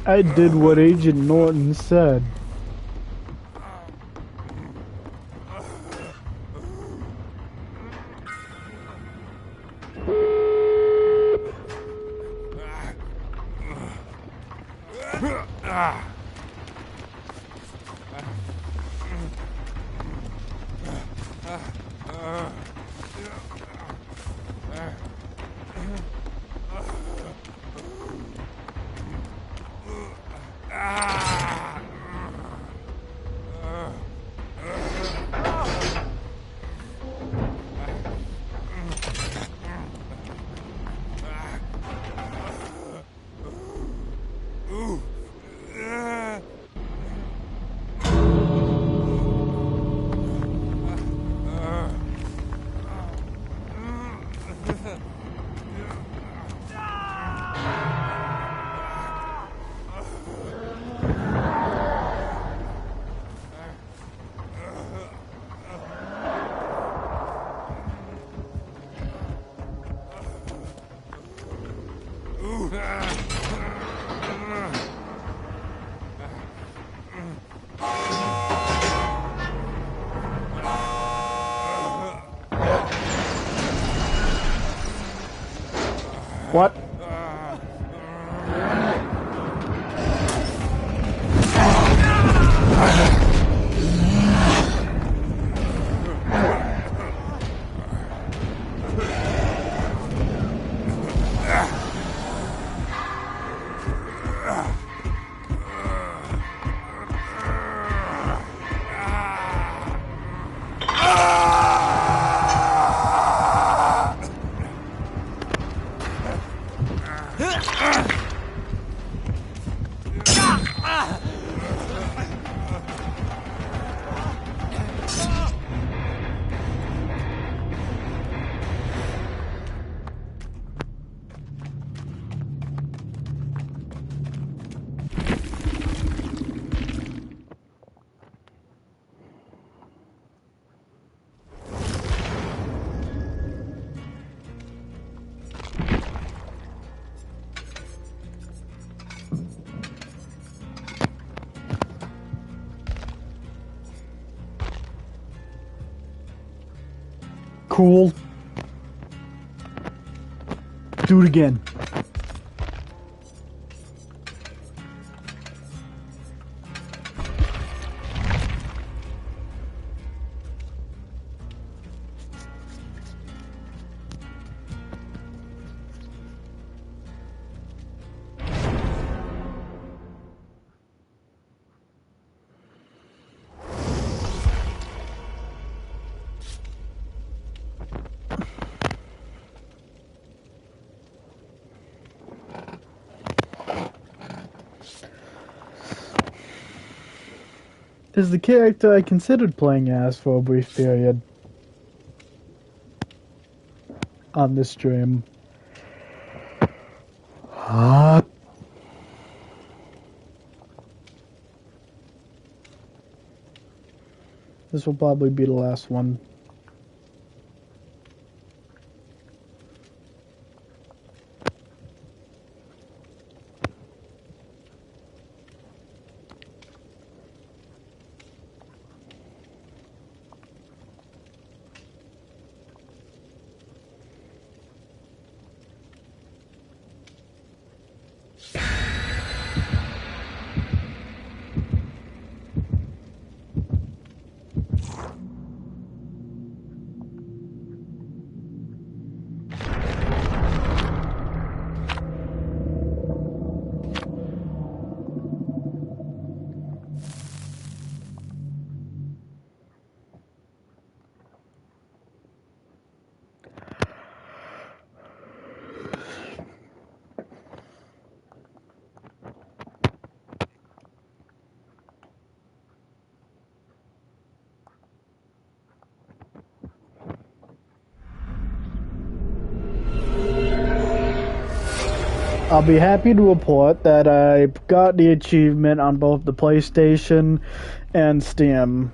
I did what Agent Norton said. What? Cool. Do it again. Is the character I considered playing as for a brief period on this stream. This will probably be the last one. I'll be happy to report that I got the achievement on both the PlayStation and Steam.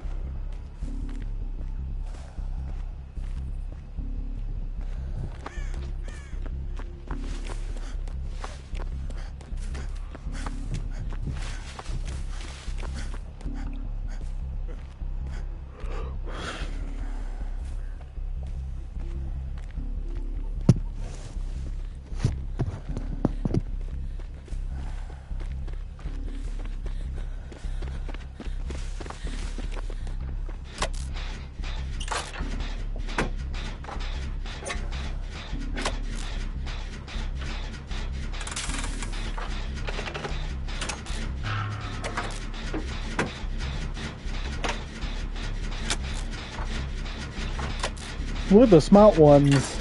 We're the smart ones.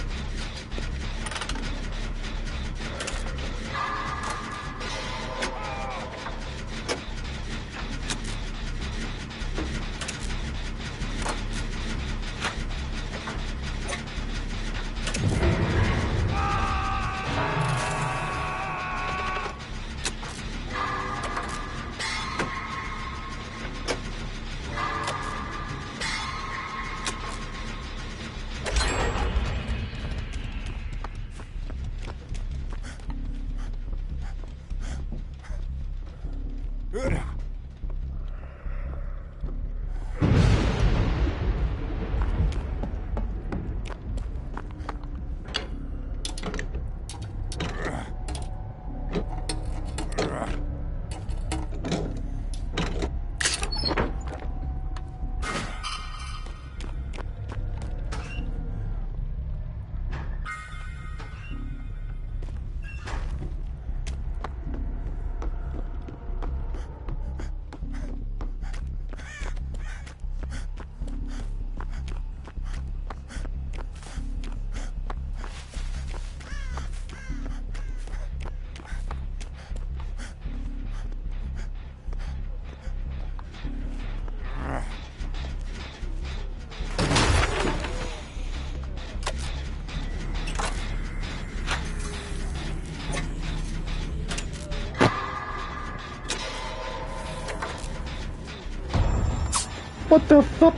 What the fuck?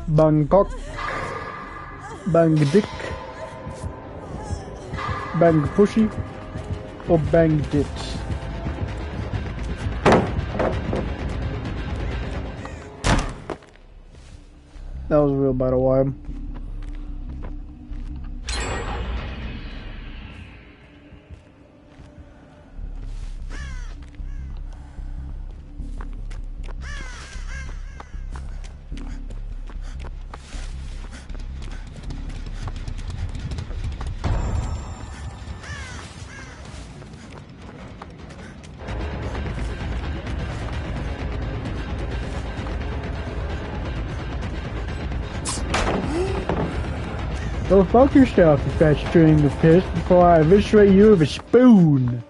Bangkok, Bang Dick, Bang Pushy, or Bang Dit. That was a real battle wire. Go fuck yourself, you fat string of piss, before I eviscerate you with a spoon.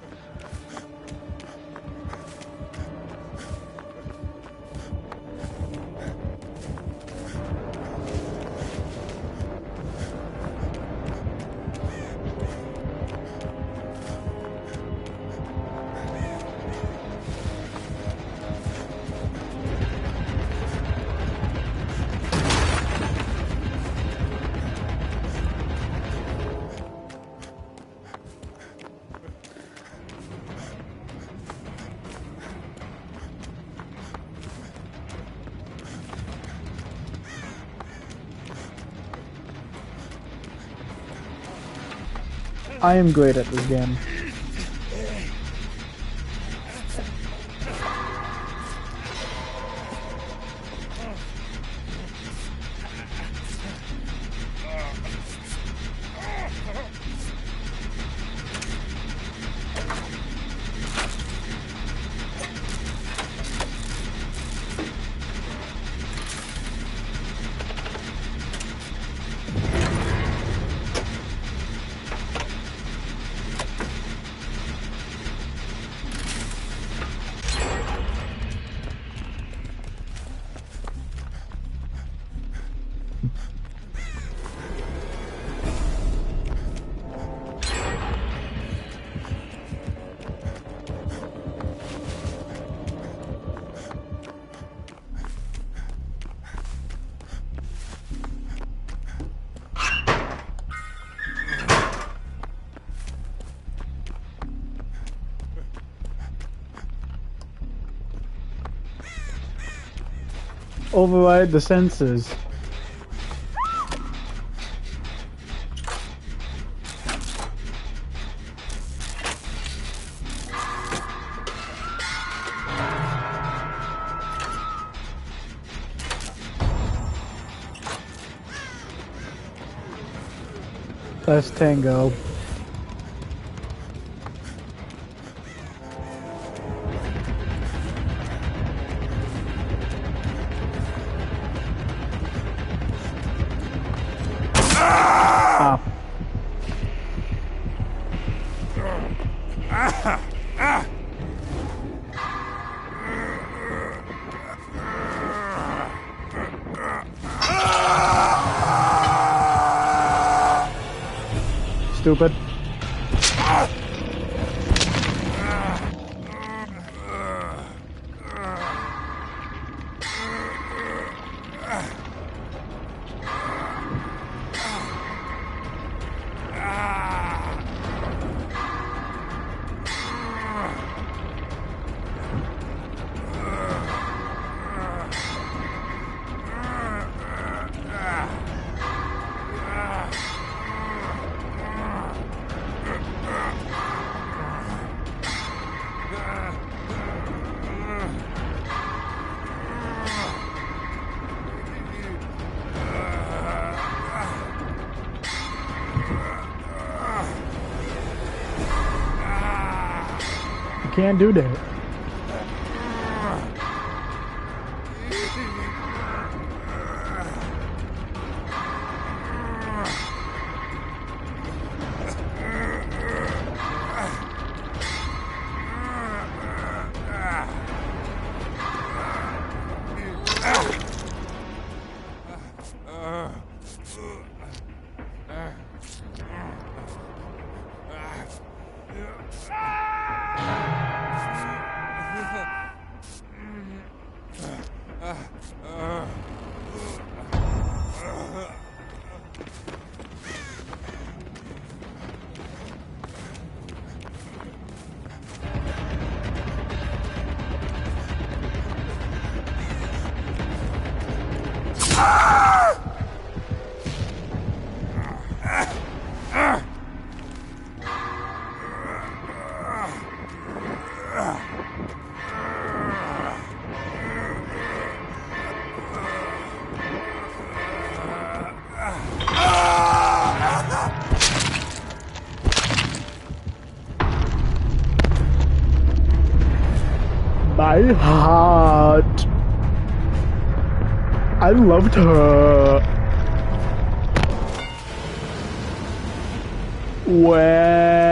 I am great at this game. override the senses. Let's tango. Ah. Stupid. Can't do that. My heart. I loved her. When